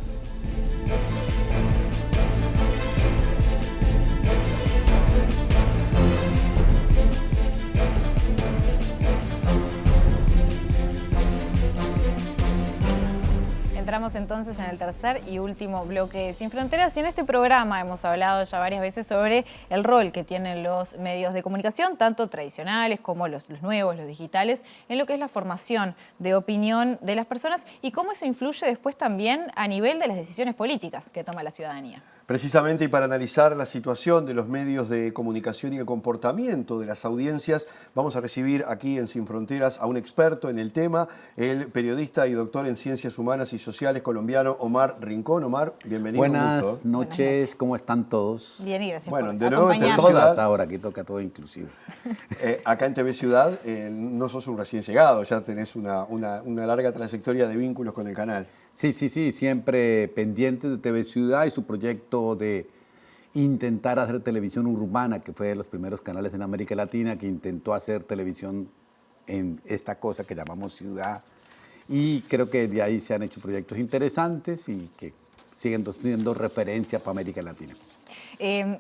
Entramos entonces en el tercer y último bloque de Sin Fronteras y en este programa hemos hablado ya varias veces sobre el rol que tienen los medios de comunicación, tanto tradicionales como los nuevos, los digitales, en lo que es la formación de opinión de las personas y cómo eso influye después también a nivel de las decisiones políticas que toma la ciudadanía. Precisamente y para analizar la situación de los medios de comunicación y el comportamiento de las audiencias, vamos a recibir aquí en Sin Fronteras a un experto en el tema, el periodista y doctor en Ciencias Humanas y Sociales colombiano Omar Rincón. Omar, bienvenido. Buenas noches, ¿cómo están todos? Bien, y gracias por acompañarnos. De nuevo en TV Todas Ciudad. ahora, aquí toca todo inclusive. Acá en TV Ciudad no sos un recién llegado, ya tenés una larga trayectoria de vínculos con el canal. Sí, siempre pendientes de TV Ciudad y su proyecto de intentar hacer televisión urbana, que fue de los primeros canales en América Latina que intentó hacer televisión en esta cosa que llamamos ciudad. Y creo que de ahí se han hecho proyectos interesantes y que siguen siendo referencia para América Latina.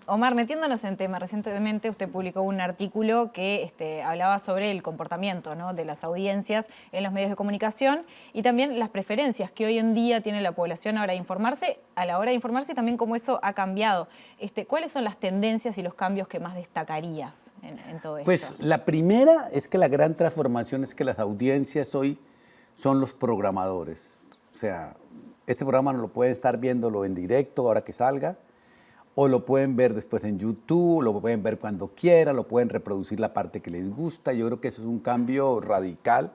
Omar, metiéndonos en tema, recientemente usted publicó un artículo que hablaba sobre el comportamiento, ¿no?, de las audiencias en los medios de comunicación y también las preferencias que hoy en día tiene la población a la hora de informarse y también cómo eso ha cambiado. ¿Cuáles son las tendencias y los cambios que más destacarías en todo esto? Pues la primera es que la gran transformación es que las audiencias hoy son los programadores. O sea, este programa no lo pueden estar viéndolo en directo ahora que salga, o lo pueden ver después en YouTube, lo pueden ver cuando quieran, lo pueden reproducir la parte que les gusta. Yo creo que eso es un cambio radical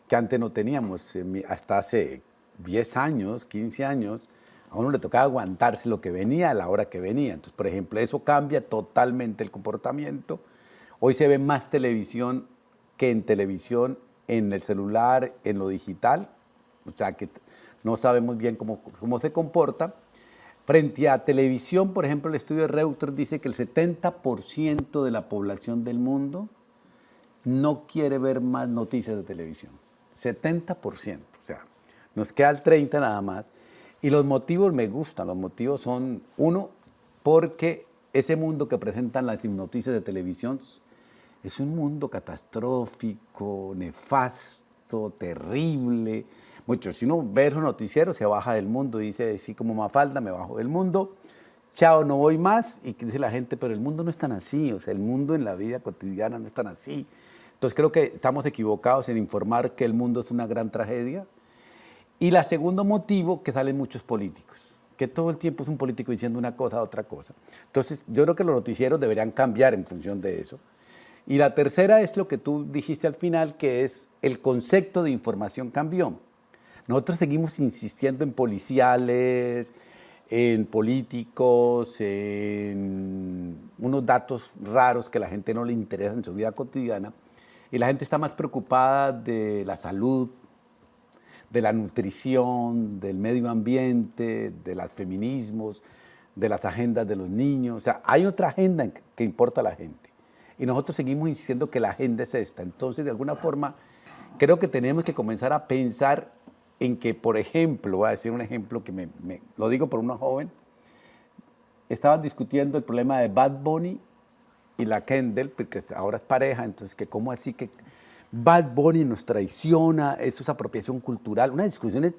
que antes no teníamos. Hasta hace 10 años, 15 años, a uno le tocaba aguantarse lo que venía a la hora que venía. Entonces, por ejemplo, eso cambia totalmente el comportamiento. Hoy se ve más televisión que en televisión, en el celular, en lo digital. O sea, que no sabemos bien cómo se comporta. Frente a televisión, por ejemplo, el estudio de Reuters dice que el 70% de la población del mundo no quiere ver más noticias de televisión. 70%, o sea, nos queda el 30% nada más. Y los motivos me gustan, los motivos son, uno, porque ese mundo que presentan las noticias de televisión es un mundo catastrófico, nefasto, terrible. Mucho, si uno ve esos noticieros se baja del mundo y dice, sí, como Mafalda, me bajo del mundo, chao, no voy más. Y dice la gente, pero el mundo no es tan así, o sea, el mundo en la vida cotidiana no es tan así. Entonces creo que estamos equivocados en informar que el mundo es una gran tragedia. Y el segundo motivo, que salen muchos políticos, que todo el tiempo es un político diciendo una cosa, otra cosa. Entonces yo creo que los noticieros deberían cambiar en función de eso. Y la tercera es lo que tú dijiste al final, que es el concepto de información cambió. Nosotros seguimos insistiendo en policiales, en políticos, en unos datos raros que a la gente no le interesa en su vida cotidiana, y la gente está más preocupada de la salud, de la nutrición, del medio ambiente, de los feminismos, de las agendas de los niños. O sea, hay otra agenda que importa a la gente. Y nosotros seguimos insistiendo que la agenda es esta. Entonces, de alguna forma, creo que tenemos que comenzar a pensar en que, por ejemplo, voy a decir un ejemplo que lo digo por una joven, estaban discutiendo el problema de Bad Bunny y la Kendall, porque ahora es pareja, entonces que cómo así que Bad Bunny nos traiciona, eso es apropiación cultural, unas discusiones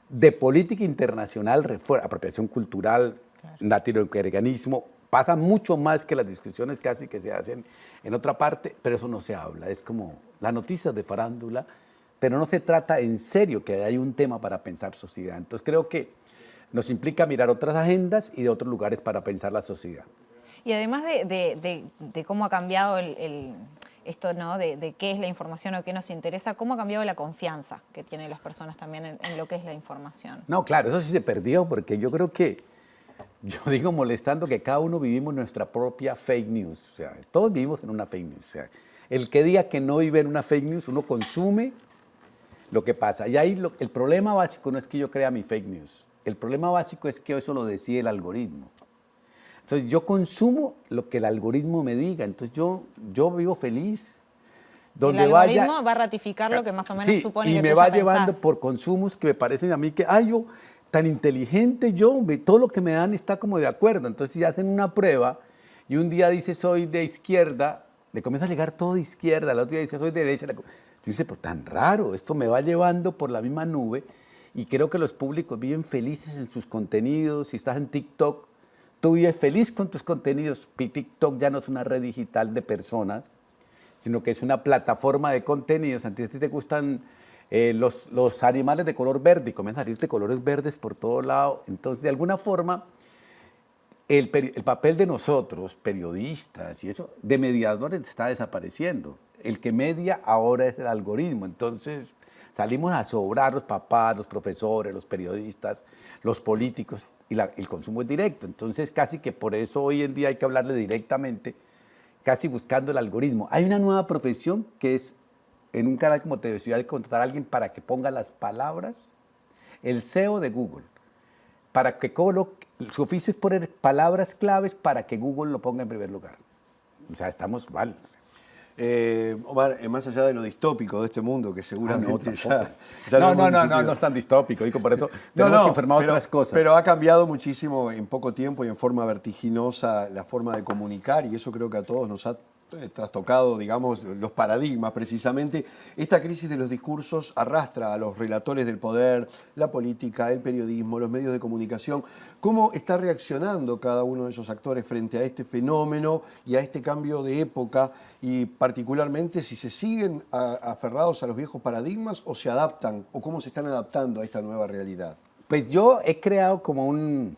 de política internacional, apropiación cultural, latinoamericanismo, pasa mucho más que las discusiones casi que se hacen en otra parte, pero eso no se habla, es como las noticias de farándula, pero no se trata en serio que hay un tema para pensar sociedad. Entonces creo que nos implica mirar otras agendas y de otros lugares para pensar la sociedad. Y además de cómo ha cambiado esto, ¿no? De qué es la información o qué nos interesa, cómo ha cambiado la confianza que tienen las personas también en lo que es la información. No, claro, eso sí se perdió, porque yo creo que, yo digo molestando que cada uno vivimos nuestra propia fake news, o sea, todos vivimos en una fake news, o sea, el que diga que no vive en una fake news, uno consume lo que pasa. Y ahí el problema básico no es que yo crea mi fake news, el problema básico es que eso lo decide el algoritmo. Entonces yo consumo lo que el algoritmo me diga, entonces yo vivo feliz. Donde el algoritmo va a ratificar lo que más o menos sí, supone y que me tú va ya llevando pensás. por consumos que me parecen a mí que, ay, yo tan inteligente, todo lo que me dan está como de acuerdo. Entonces si hacen una prueba y un día dice soy de izquierda, le comienza a llegar todo de izquierda, el otro día dice soy de derecha. Yo dice, pero tan raro, esto me va llevando por la misma nube y creo que los públicos viven felices en sus contenidos. Si estás en TikTok, tú vives feliz con tus contenidos. TikTok ya no es una red digital de personas, sino que es una plataforma de contenidos. A ti te gustan los animales de color verde y comienzan a salirte colores verdes por todos lados. Entonces, de alguna forma, el papel de nosotros, periodistas y eso, de mediadores está desapareciendo. El que media ahora es el algoritmo. Entonces, salimos a sobrar los papás, los profesores, los periodistas, los políticos, y el consumo es directo. Entonces, casi que por eso hoy en día hay que hablarle directamente, casi buscando el algoritmo. Hay una nueva profesión que es, en un canal como TV Ciudad, de contratar a alguien para que ponga las palabras, el SEO de Google, para que su oficio es poner palabras claves para que Google lo ponga en primer lugar. O sea, estamos mal. Omar, más allá de lo distópico de este mundo, que seguramente no no es tan distópico, digo, por eso tenemos que informar otras cosas. Pero ha cambiado muchísimo en poco tiempo y en forma vertiginosa la forma de comunicar, y eso creo que a todos nos ha trastocado, digamos, los paradigmas precisamente. Esta crisis de los discursos arrastra a los relatores del poder, la política, el periodismo, los medios de comunicación. ¿Cómo está reaccionando cada uno de esos actores frente a este fenómeno y a este cambio de época? Y particularmente si se siguen aferrados a los viejos paradigmas o se adaptan, o cómo se están adaptando a esta nueva realidad. Pues yo he creado como un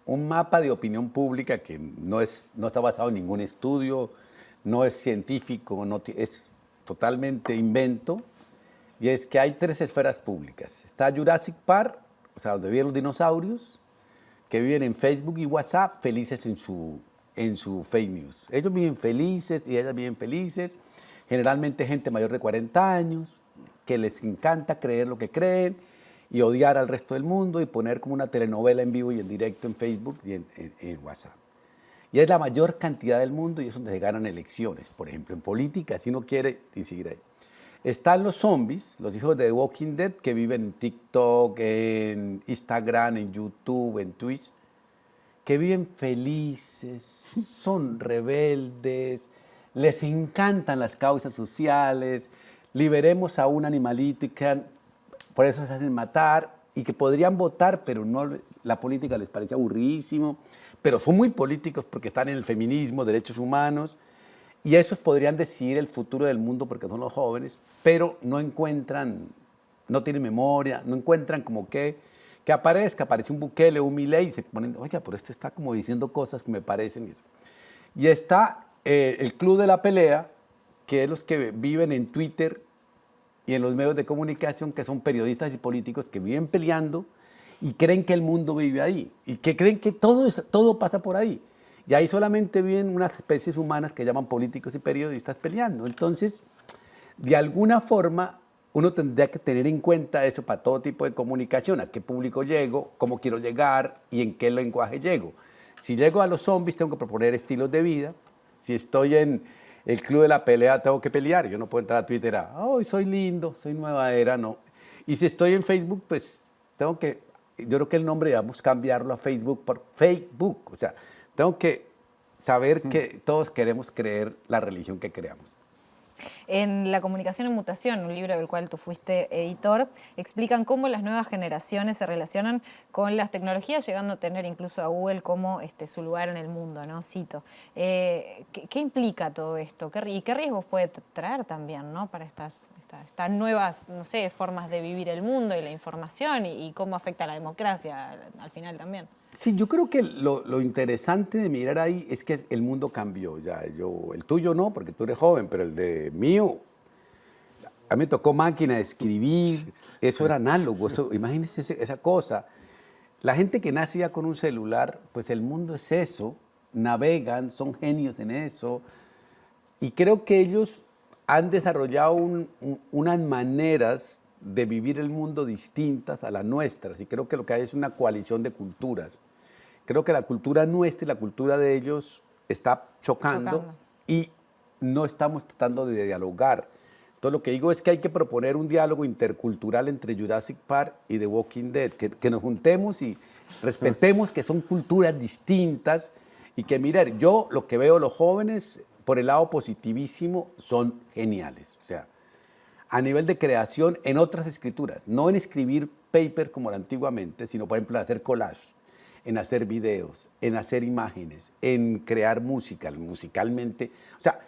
mapa de opinión pública que no está basado en ningún estudio, no es científico, es totalmente invento, y es que hay 3 esferas públicas. Está Jurassic Park, o sea, donde viven los dinosaurios, que viven en Facebook y WhatsApp felices en su fake news. Ellos viven felices y ellas viven felices, generalmente gente mayor de 40 años, que les encanta creer lo que creen y odiar al resto del mundo y poner como una telenovela en vivo y en directo en Facebook y en WhatsApp. Y es la mayor cantidad del mundo y es donde se ganan elecciones. Por ejemplo, en política, si uno quiere decidir ahí. Están los zombies, los hijos de The Walking Dead, que viven en TikTok, en Instagram, en YouTube, en Twitch, que viven felices, son rebeldes, les encantan las causas sociales, liberemos a un animalito y por eso se hacen matar, y que podrían votar, pero no, la política les parece aburridísimo, pero son muy políticos porque están en el feminismo, derechos humanos, y esos podrían decidir el futuro del mundo porque son los jóvenes, pero no encuentran, no tienen memoria, no encuentran como que aparece un Bukele, un Milei, y se ponen, oiga, pero este está como diciendo cosas que me parecen. Y eso. Y está el Club de la Pelea, que es los que viven en Twitter y en los medios de comunicación, que son periodistas y políticos que viven peleando y creen que el mundo vive ahí, y que creen que todo pasa por ahí. Y ahí solamente viven unas especies humanas que llaman políticos y periodistas peleando. Entonces, de alguna forma, uno tendría que tener en cuenta eso para todo tipo de comunicación, a qué público llego, cómo quiero llegar y en qué lenguaje llego. Si llego a los zombies, tengo que proponer estilos de vida. Si estoy en el Club de la Pelea, tengo que pelear. Yo no puedo entrar a Twitter oh, soy lindo, soy nueva era, no. Y si estoy en Facebook, pues tengo que, yo creo que el nombre, digamos, cambiarlo a Facebook por Facebook. O sea, tengo que saber que todos queremos creer la religión que creamos. En La comunicación en mutación, un libro del cual tú fuiste editor, explican cómo las nuevas generaciones se relacionan con las tecnologías, llegando a tener incluso a Google como su lugar en el mundo, ¿no? Cito. ¿Qué implica todo esto? ¿Y qué riesgos puede traer también, ¿no? Para estas nuevas, no sé, formas de vivir el mundo y la información y cómo afecta a la democracia al final también? Sí, yo creo que lo interesante de mirar ahí es que el mundo cambió. Ya, el tuyo no, porque tú eres joven, pero el de mío, a mí me tocó máquina de escribir, eso era análogo, imagínense esa cosa. La gente que nace ya con un celular, pues el mundo es eso, navegan, son genios en eso, y creo que ellos han desarrollado unas maneras de vivir el mundo distintas a las nuestras, y creo que lo que hay es una coalición de culturas. Creo que la cultura nuestra y la cultura de ellos está chocando y no estamos tratando de dialogar. Entonces lo que digo es que hay que proponer un diálogo intercultural entre Jurassic Park y The Walking Dead, que nos juntemos y respetemos que son culturas distintas y que, miren, yo lo que veo los jóvenes, por el lado positivísimo, son geniales. O sea, a nivel de creación en otras escrituras, no en escribir paper como era antiguamente, sino por ejemplo en hacer collage, en hacer videos, en hacer imágenes, en crear música, musicalmente. O sea,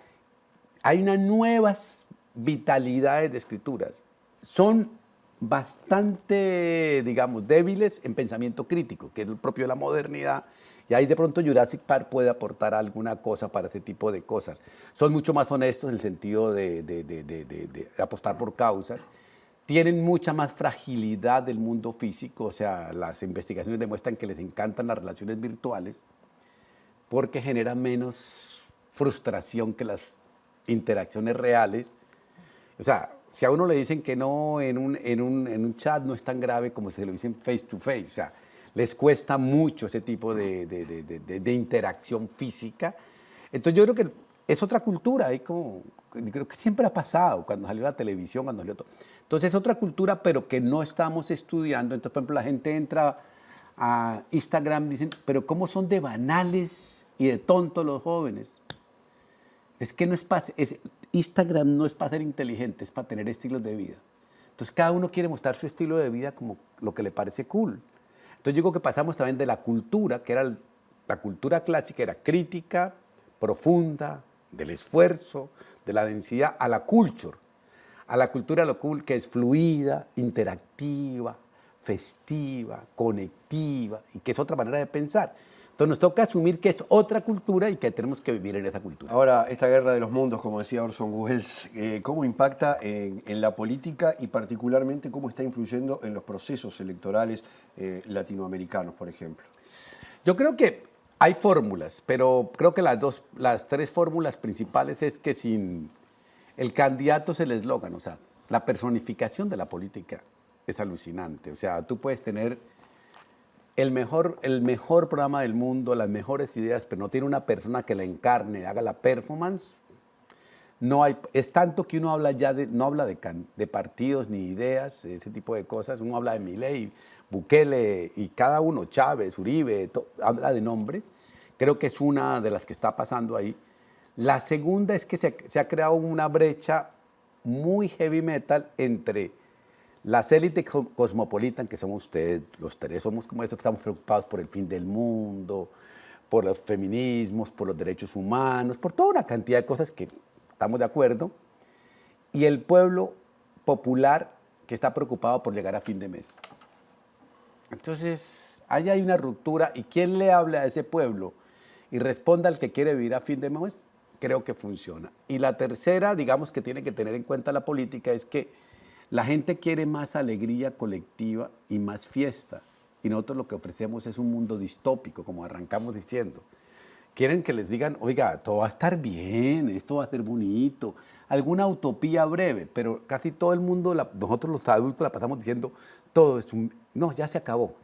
hay unas nuevas vitalidades de escrituras. Son bastante, digamos, débiles en pensamiento crítico, que es el propio de la modernidad, y ahí de pronto Jurassic Park puede aportar alguna cosa para ese tipo de cosas. Son mucho más honestos en el sentido de apostar por causas. Tienen mucha más fragilidad del mundo físico, o sea, las investigaciones demuestran que les encantan las relaciones virtuales porque generan menos frustración que las interacciones reales. O sea, si a uno le dicen que no en un chat no es tan grave como si se lo dicen face to face, o sea, les cuesta mucho ese tipo de interacción física. Entonces yo creo que es otra cultura, creo que siempre ha pasado cuando salió la televisión, cuando salió todo. Entonces es otra cultura, pero que no estamos estudiando. Entonces, por ejemplo, la gente entra a Instagram y dicen, pero ¿cómo son de banales y de tontos los jóvenes? Es que no es Instagram no es para ser inteligente, es para tener estilos de vida. Entonces cada uno quiere mostrar su estilo de vida como lo que le parece cool. Entonces yo digo que pasamos también de la cultura, que era la cultura clásica, era crítica, profunda, del esfuerzo, de la densidad, a la culture. A la cultura lo cool, que es fluida, interactiva, festiva, conectiva, y que es otra manera de pensar. Entonces nos toca asumir que es otra cultura y que tenemos que vivir en esa cultura. Ahora, esta guerra de los mundos, como decía Orson Welles, ¿cómo impacta en la política y particularmente cómo está influyendo en los procesos electorales latinoamericanos, por ejemplo? Yo creo que hay fórmulas, pero creo que las tres fórmulas principales es que sin el candidato es el eslogan, o sea, la personificación de la política es alucinante. O sea, tú puedes tener el mejor programa del mundo, las mejores ideas, pero no tiene una persona que la encarne, haga la performance, No hay, es tanto que uno habla ya no habla de partidos ni ideas, ese tipo de cosas. Uno habla de Milei, Bukele y cada uno, Chávez, Uribe, habla de nombres. Creo que es una de las que está pasando ahí. La segunda es que se ha creado una brecha muy heavy metal entre las élites cosmopolitan, que somos ustedes, los tres, somos como eso, que estamos preocupados por el fin del mundo, por los feminismos, por los derechos humanos, por toda una cantidad de cosas que estamos de acuerdo, y el pueblo popular que está preocupado por llegar a fin de mes. Entonces, ahí hay una ruptura, y ¿quién le habla a ese pueblo y responda al que quiere vivir a fin de mes? Creo que funciona. Y la tercera, digamos, que tiene que tener en cuenta la política es que la gente quiere más alegría colectiva y más fiesta, y nosotros lo que ofrecemos es un mundo distópico, como arrancamos diciendo. Quieren que les digan, oiga, todo va a estar bien, esto va a ser bonito, alguna utopía breve, pero casi todo el mundo, nosotros los adultos la pasamos diciendo, todo es no, ya se acabó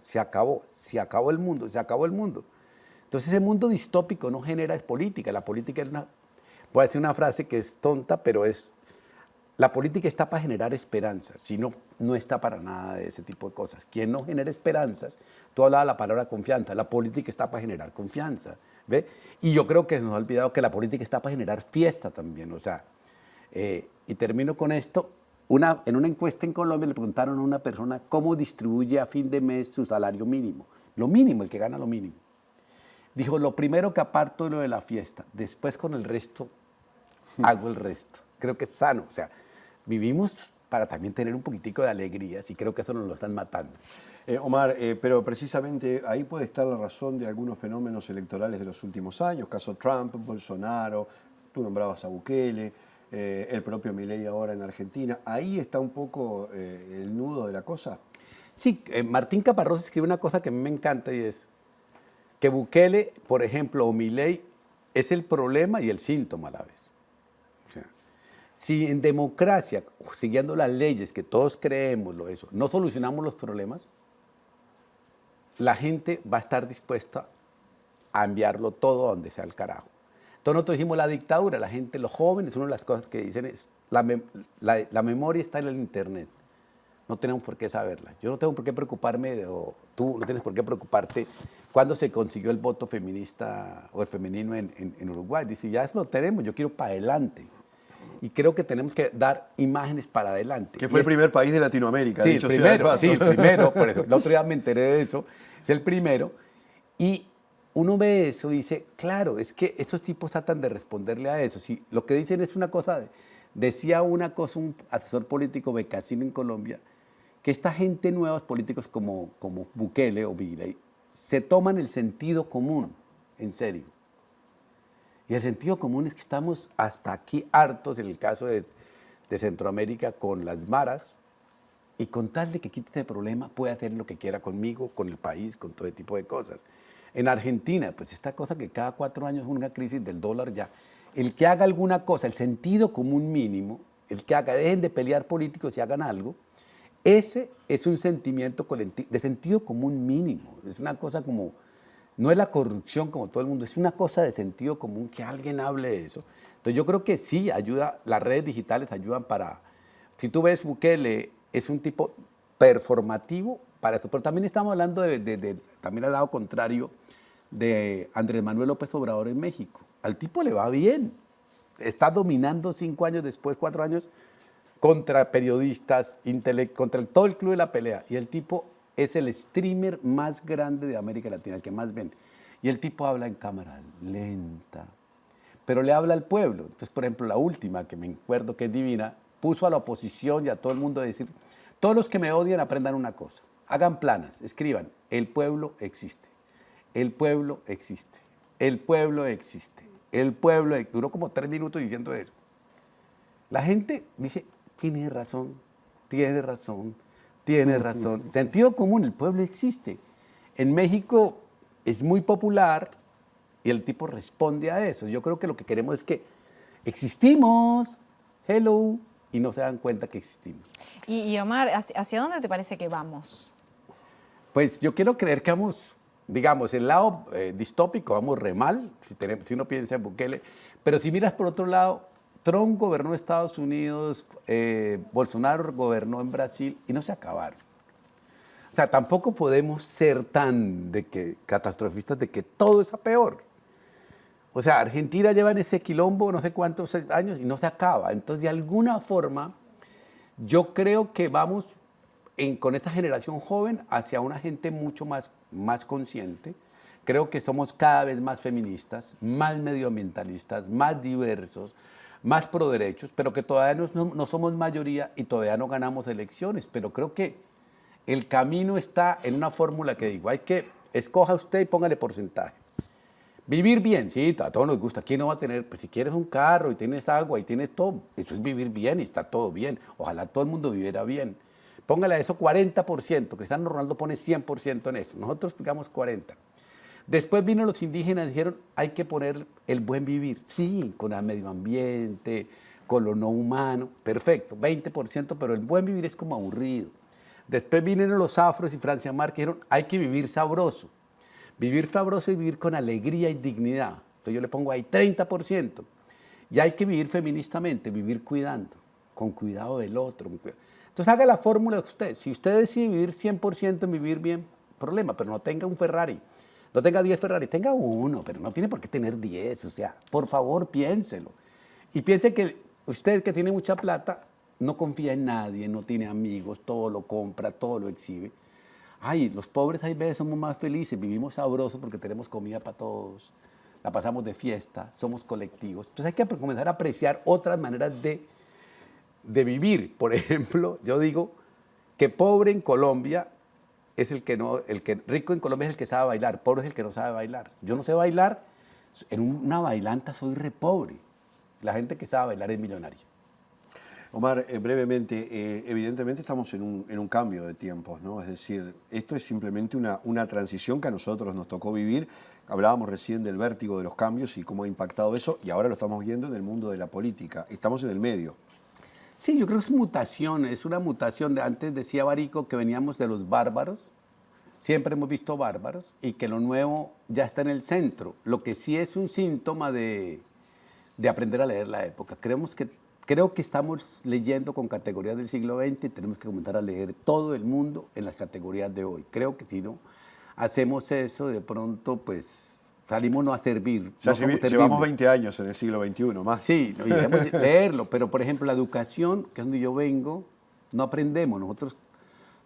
el mundo, se acabó el mundo. Entonces ese mundo distópico no genera política, la política es voy a decir una frase que es tonta, pero la política está para generar esperanzas, si no, no está para nada de ese tipo de cosas. Quien no genera esperanzas, tú hablabas de la palabra confianza, la política está para generar confianza, ¿ve? Y yo creo que nos ha olvidado que la política está para generar fiesta también, o sea, y termino con esto, en una encuesta en Colombia le preguntaron a una persona cómo distribuye a fin de mes su salario mínimo, el que gana lo mínimo. Dijo, lo primero que aparto es lo de la fiesta, después con el resto hago el resto. Creo que es sano, o sea, vivimos para también tener un poquitico de alegrías y creo que eso nos lo están matando. Omar, pero precisamente ahí puede estar la razón de algunos fenómenos electorales de los últimos años, caso Trump, Bolsonaro, tú nombrabas a Bukele, el propio Milei ahora en Argentina. ¿Ahí está un poco el nudo de la cosa? Sí, Martín Caparrós escribe una cosa que a mí me encanta y es que Bukele, por ejemplo, o Milei, es el problema y el síntoma a la vez. Si en democracia, siguiendo las leyes que todos creemos, no solucionamos los problemas, la gente va a estar dispuesta a enviarlo todo a donde sea el carajo. Entonces nosotros dijimos la dictadura, la gente, los jóvenes, una de las cosas que dicen es la memoria está en el internet, no tenemos por qué saberla. Yo no tengo por qué preocuparme, o tú no tienes por qué preocuparte cuándo se consiguió el voto feminista o el femenino en Uruguay. Dice, ya eso lo tenemos, yo quiero para adelante. Y creo que tenemos que dar imágenes para adelante. Que fue el primer país de Latinoamérica, sí, dicho sea de paso. Sí, el primero, por eso, el otro día me enteré de eso, es el primero. Y uno ve eso y dice, claro, es que estos tipos tratan de responderle a eso. Si lo que dicen es una cosa, decía una cosa un asesor político becasino en Colombia, que esta gente nueva, políticos como Bukele o Milei, se toman el sentido común en serio. Y el sentido común es que estamos hasta aquí hartos, en el caso de Centroamérica, con las maras, y con tal de que quite ese problema, puede hacer lo que quiera conmigo, con el país, con todo tipo de cosas. En Argentina, pues esta cosa que cada 4 años es una crisis del dólar ya. El que haga alguna cosa, el sentido común mínimo, el que dejen de pelear políticos y hagan algo, ese es un sentimiento de sentido común mínimo. Es una cosa como, no es la corrupción como todo el mundo, es una cosa de sentido común que alguien hable de eso. Entonces yo creo que sí, ayuda, las redes digitales ayudan para, si tú ves Bukele, es un tipo performativo para eso, pero también estamos hablando también al lado contrario, de Andrés Manuel López Obrador en México. Al tipo le va bien, está dominando 5 años después, 4 años, contra periodistas, contra todo el club de la pelea. Y el tipo es el streamer más grande de América Latina, el que más ven. Y el tipo habla en cámara lenta, pero le habla al pueblo. Entonces, por ejemplo, la última, que me acuerdo que es divina, puso a la oposición y a todo el mundo a decir, todos los que me odian aprendan una cosa, hagan planas, escriban, el pueblo existe, el pueblo existe, el pueblo existe, el pueblo existe. Duró como 3 minutos diciendo eso. La gente dice, tiene razón, tiene razón, tiene razón. Sentido común, el pueblo existe. En México es muy popular y el tipo responde a eso. Yo creo que lo que queremos es que existimos, hello, y no se dan cuenta que existimos. Y Omar, ¿hacia dónde te parece que vamos? Pues yo quiero creer que vamos, digamos, el lado distópico, vamos re mal, si uno piensa en Bukele, pero si miras por otro lado, Trump gobernó Estados Unidos, Bolsonaro gobernó en Brasil y no se acabaron. O sea, tampoco podemos ser tan catastrofistas de que todo es a peor. O sea, Argentina lleva en ese quilombo no sé cuántos años y no se acaba. Entonces, de alguna forma, yo creo que vamos con esta generación joven hacia una gente mucho más consciente. Creo que somos cada vez más feministas, más medioambientalistas, más diversos, más pro derechos, pero que todavía no somos mayoría y todavía no ganamos elecciones. Pero creo que el camino está en una fórmula que digo, escoja usted y póngale porcentaje. Vivir bien, sí, a todos nos gusta. ¿Quién no va a tener? Pues si quieres un carro y tienes agua y tienes todo, eso es vivir bien y está todo bien. Ojalá todo el mundo viviera bien. Póngale a eso 40%. Cristiano Ronaldo pone 100% en eso. Nosotros digamos 40%. Después vino los indígenas y dijeron, hay que poner el buen vivir. Sí, con el medio ambiente, con lo no humano. Perfecto, 20%, pero el buen vivir es como aburrido. Después vinieron los afros y Francia Márquez y dijeron, hay que vivir sabroso. Vivir sabroso y vivir con alegría y dignidad. Entonces yo le pongo ahí 30%. Y hay que vivir feministamente, vivir cuidando, con cuidado del otro. Entonces haga la fórmula de usted. Si usted decide vivir 100% en vivir bien, problema, pero no tenga un Ferrari. No tenga 10 Ferrari, tenga uno, pero no tiene por qué tener 10. O sea, por favor, piénselo. Y piense que usted que tiene mucha plata, no confía en nadie, no tiene amigos, todo lo compra, todo lo exhibe. Ay, los pobres hay veces somos más felices, vivimos sabrosos porque tenemos comida para todos, la pasamos de fiesta, somos colectivos. Entonces hay que comenzar a apreciar otras maneras de vivir. Por ejemplo, yo digo que pobre en Colombia es rico en Colombia es el que sabe bailar, pobre es el que no sabe bailar. Yo no sé bailar, en una bailanta soy re pobre. La gente que sabe bailar es millonaria. Omar, brevemente, evidentemente estamos en un cambio de tiempos, ¿no? Es decir, esto es simplemente una transición que a nosotros nos tocó vivir. Hablábamos recién del vértigo de los cambios y cómo ha impactado eso, y ahora lo estamos viendo en el mundo de la política. Estamos en el medio. Sí, yo creo que es mutación, es una mutación. Antes decía Barico que veníamos de los bárbaros, siempre hemos visto bárbaros, y que lo nuevo ya está en el centro. Lo que sí es un síntoma de aprender a leer la época. Creo que estamos leyendo con categorías del siglo XX y tenemos que comenzar a leer todo el mundo en las categorías de hoy. Creo que si no hacemos eso, de pronto pues salimos no a servir. O sea, llevamos 20 años en el siglo XXI, más. Sí, debemos leerlo, pero por ejemplo la educación, que es donde yo vengo, no aprendemos. Nosotros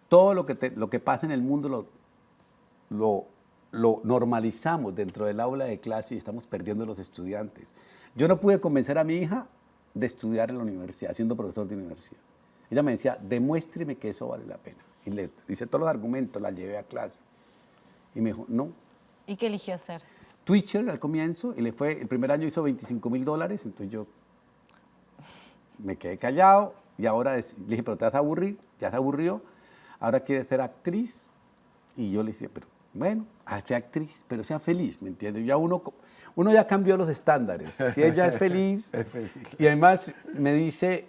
todo lo que pasa en el mundo lo normalizamos dentro del aula de clase y estamos perdiendo a los estudiantes. Yo no pude convencer a mi hija de estudiar en la universidad, siendo profesor de universidad. Ella me decía, demuéstreme que eso vale la pena. Y le hice todos los argumentos, la llevé a clase. Y me dijo, no. ¿Y qué eligió hacer? Twitcher al comienzo, y el primer año hizo $25,000, entonces yo me quedé callado, y ahora le dije, pero te vas a aburrir, ya se aburrió, ahora quiere ser actriz. Y yo le decía, pero bueno, hazte actriz, pero sea feliz, ¿me entiendes? Ya uno ya cambió los estándares. Si ella es feliz, y además me dice,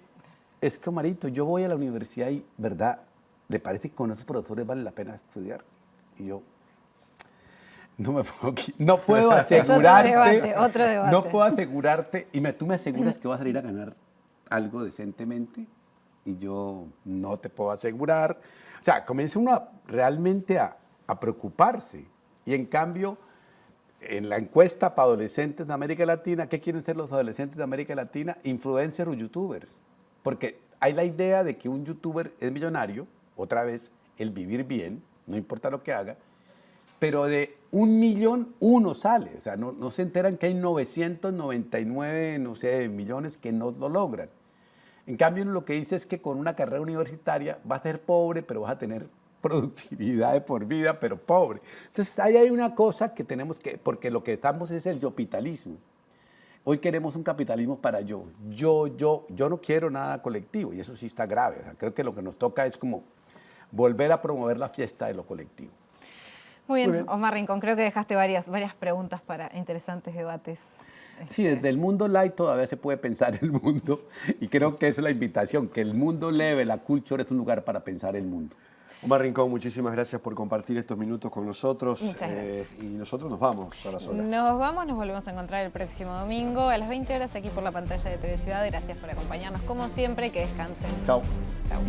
es que Omarito, yo voy a la universidad y, ¿verdad? ¿Le parece que con esos profesores vale la pena estudiar? Y yo, no puedo asegurarte. Otro debate. No puedo asegurarte, y tú me aseguras que vas a salir a ganar algo decentemente, y yo no te puedo asegurar. O sea, comienza uno realmente a preocuparse, y en cambio, en la encuesta para adolescentes de América Latina, ¿qué quieren ser los adolescentes de América Latina? Influencers o youtubers. Porque hay la idea de que un youtuber es millonario, otra vez, el vivir bien, no importa lo que haga, pero de 1 millón, uno sale. O sea, no se enteran que hay 999, no sé, millones que no lo logran. En cambio, uno lo que dice es que con una carrera universitaria vas a ser pobre, pero vas a tener productividad de por vida, pero pobre. Entonces, ahí hay una cosa que tenemos que, porque lo que estamos es el yopitalismo. Hoy queremos un capitalismo para yo. Yo no quiero nada colectivo, y eso sí está grave. O sea, creo que lo que nos toca es como volver a promover la fiesta de lo colectivo. Muy bien, Omar Rincón, creo que dejaste varias preguntas para interesantes debates. Sí, desde el mundo light todavía se puede pensar el mundo, y creo que esa es la invitación, que el mundo leve, la culture es un lugar para pensar el mundo. Omar Rincón, muchísimas gracias por compartir estos minutos con nosotros. Muchas gracias. Y nosotros nos vamos a la sola. Nos vamos, nos volvemos a encontrar el próximo domingo a las 20 horas aquí por la pantalla de TV Ciudad. Gracias por acompañarnos como siempre, que descansen. Chao. Chao.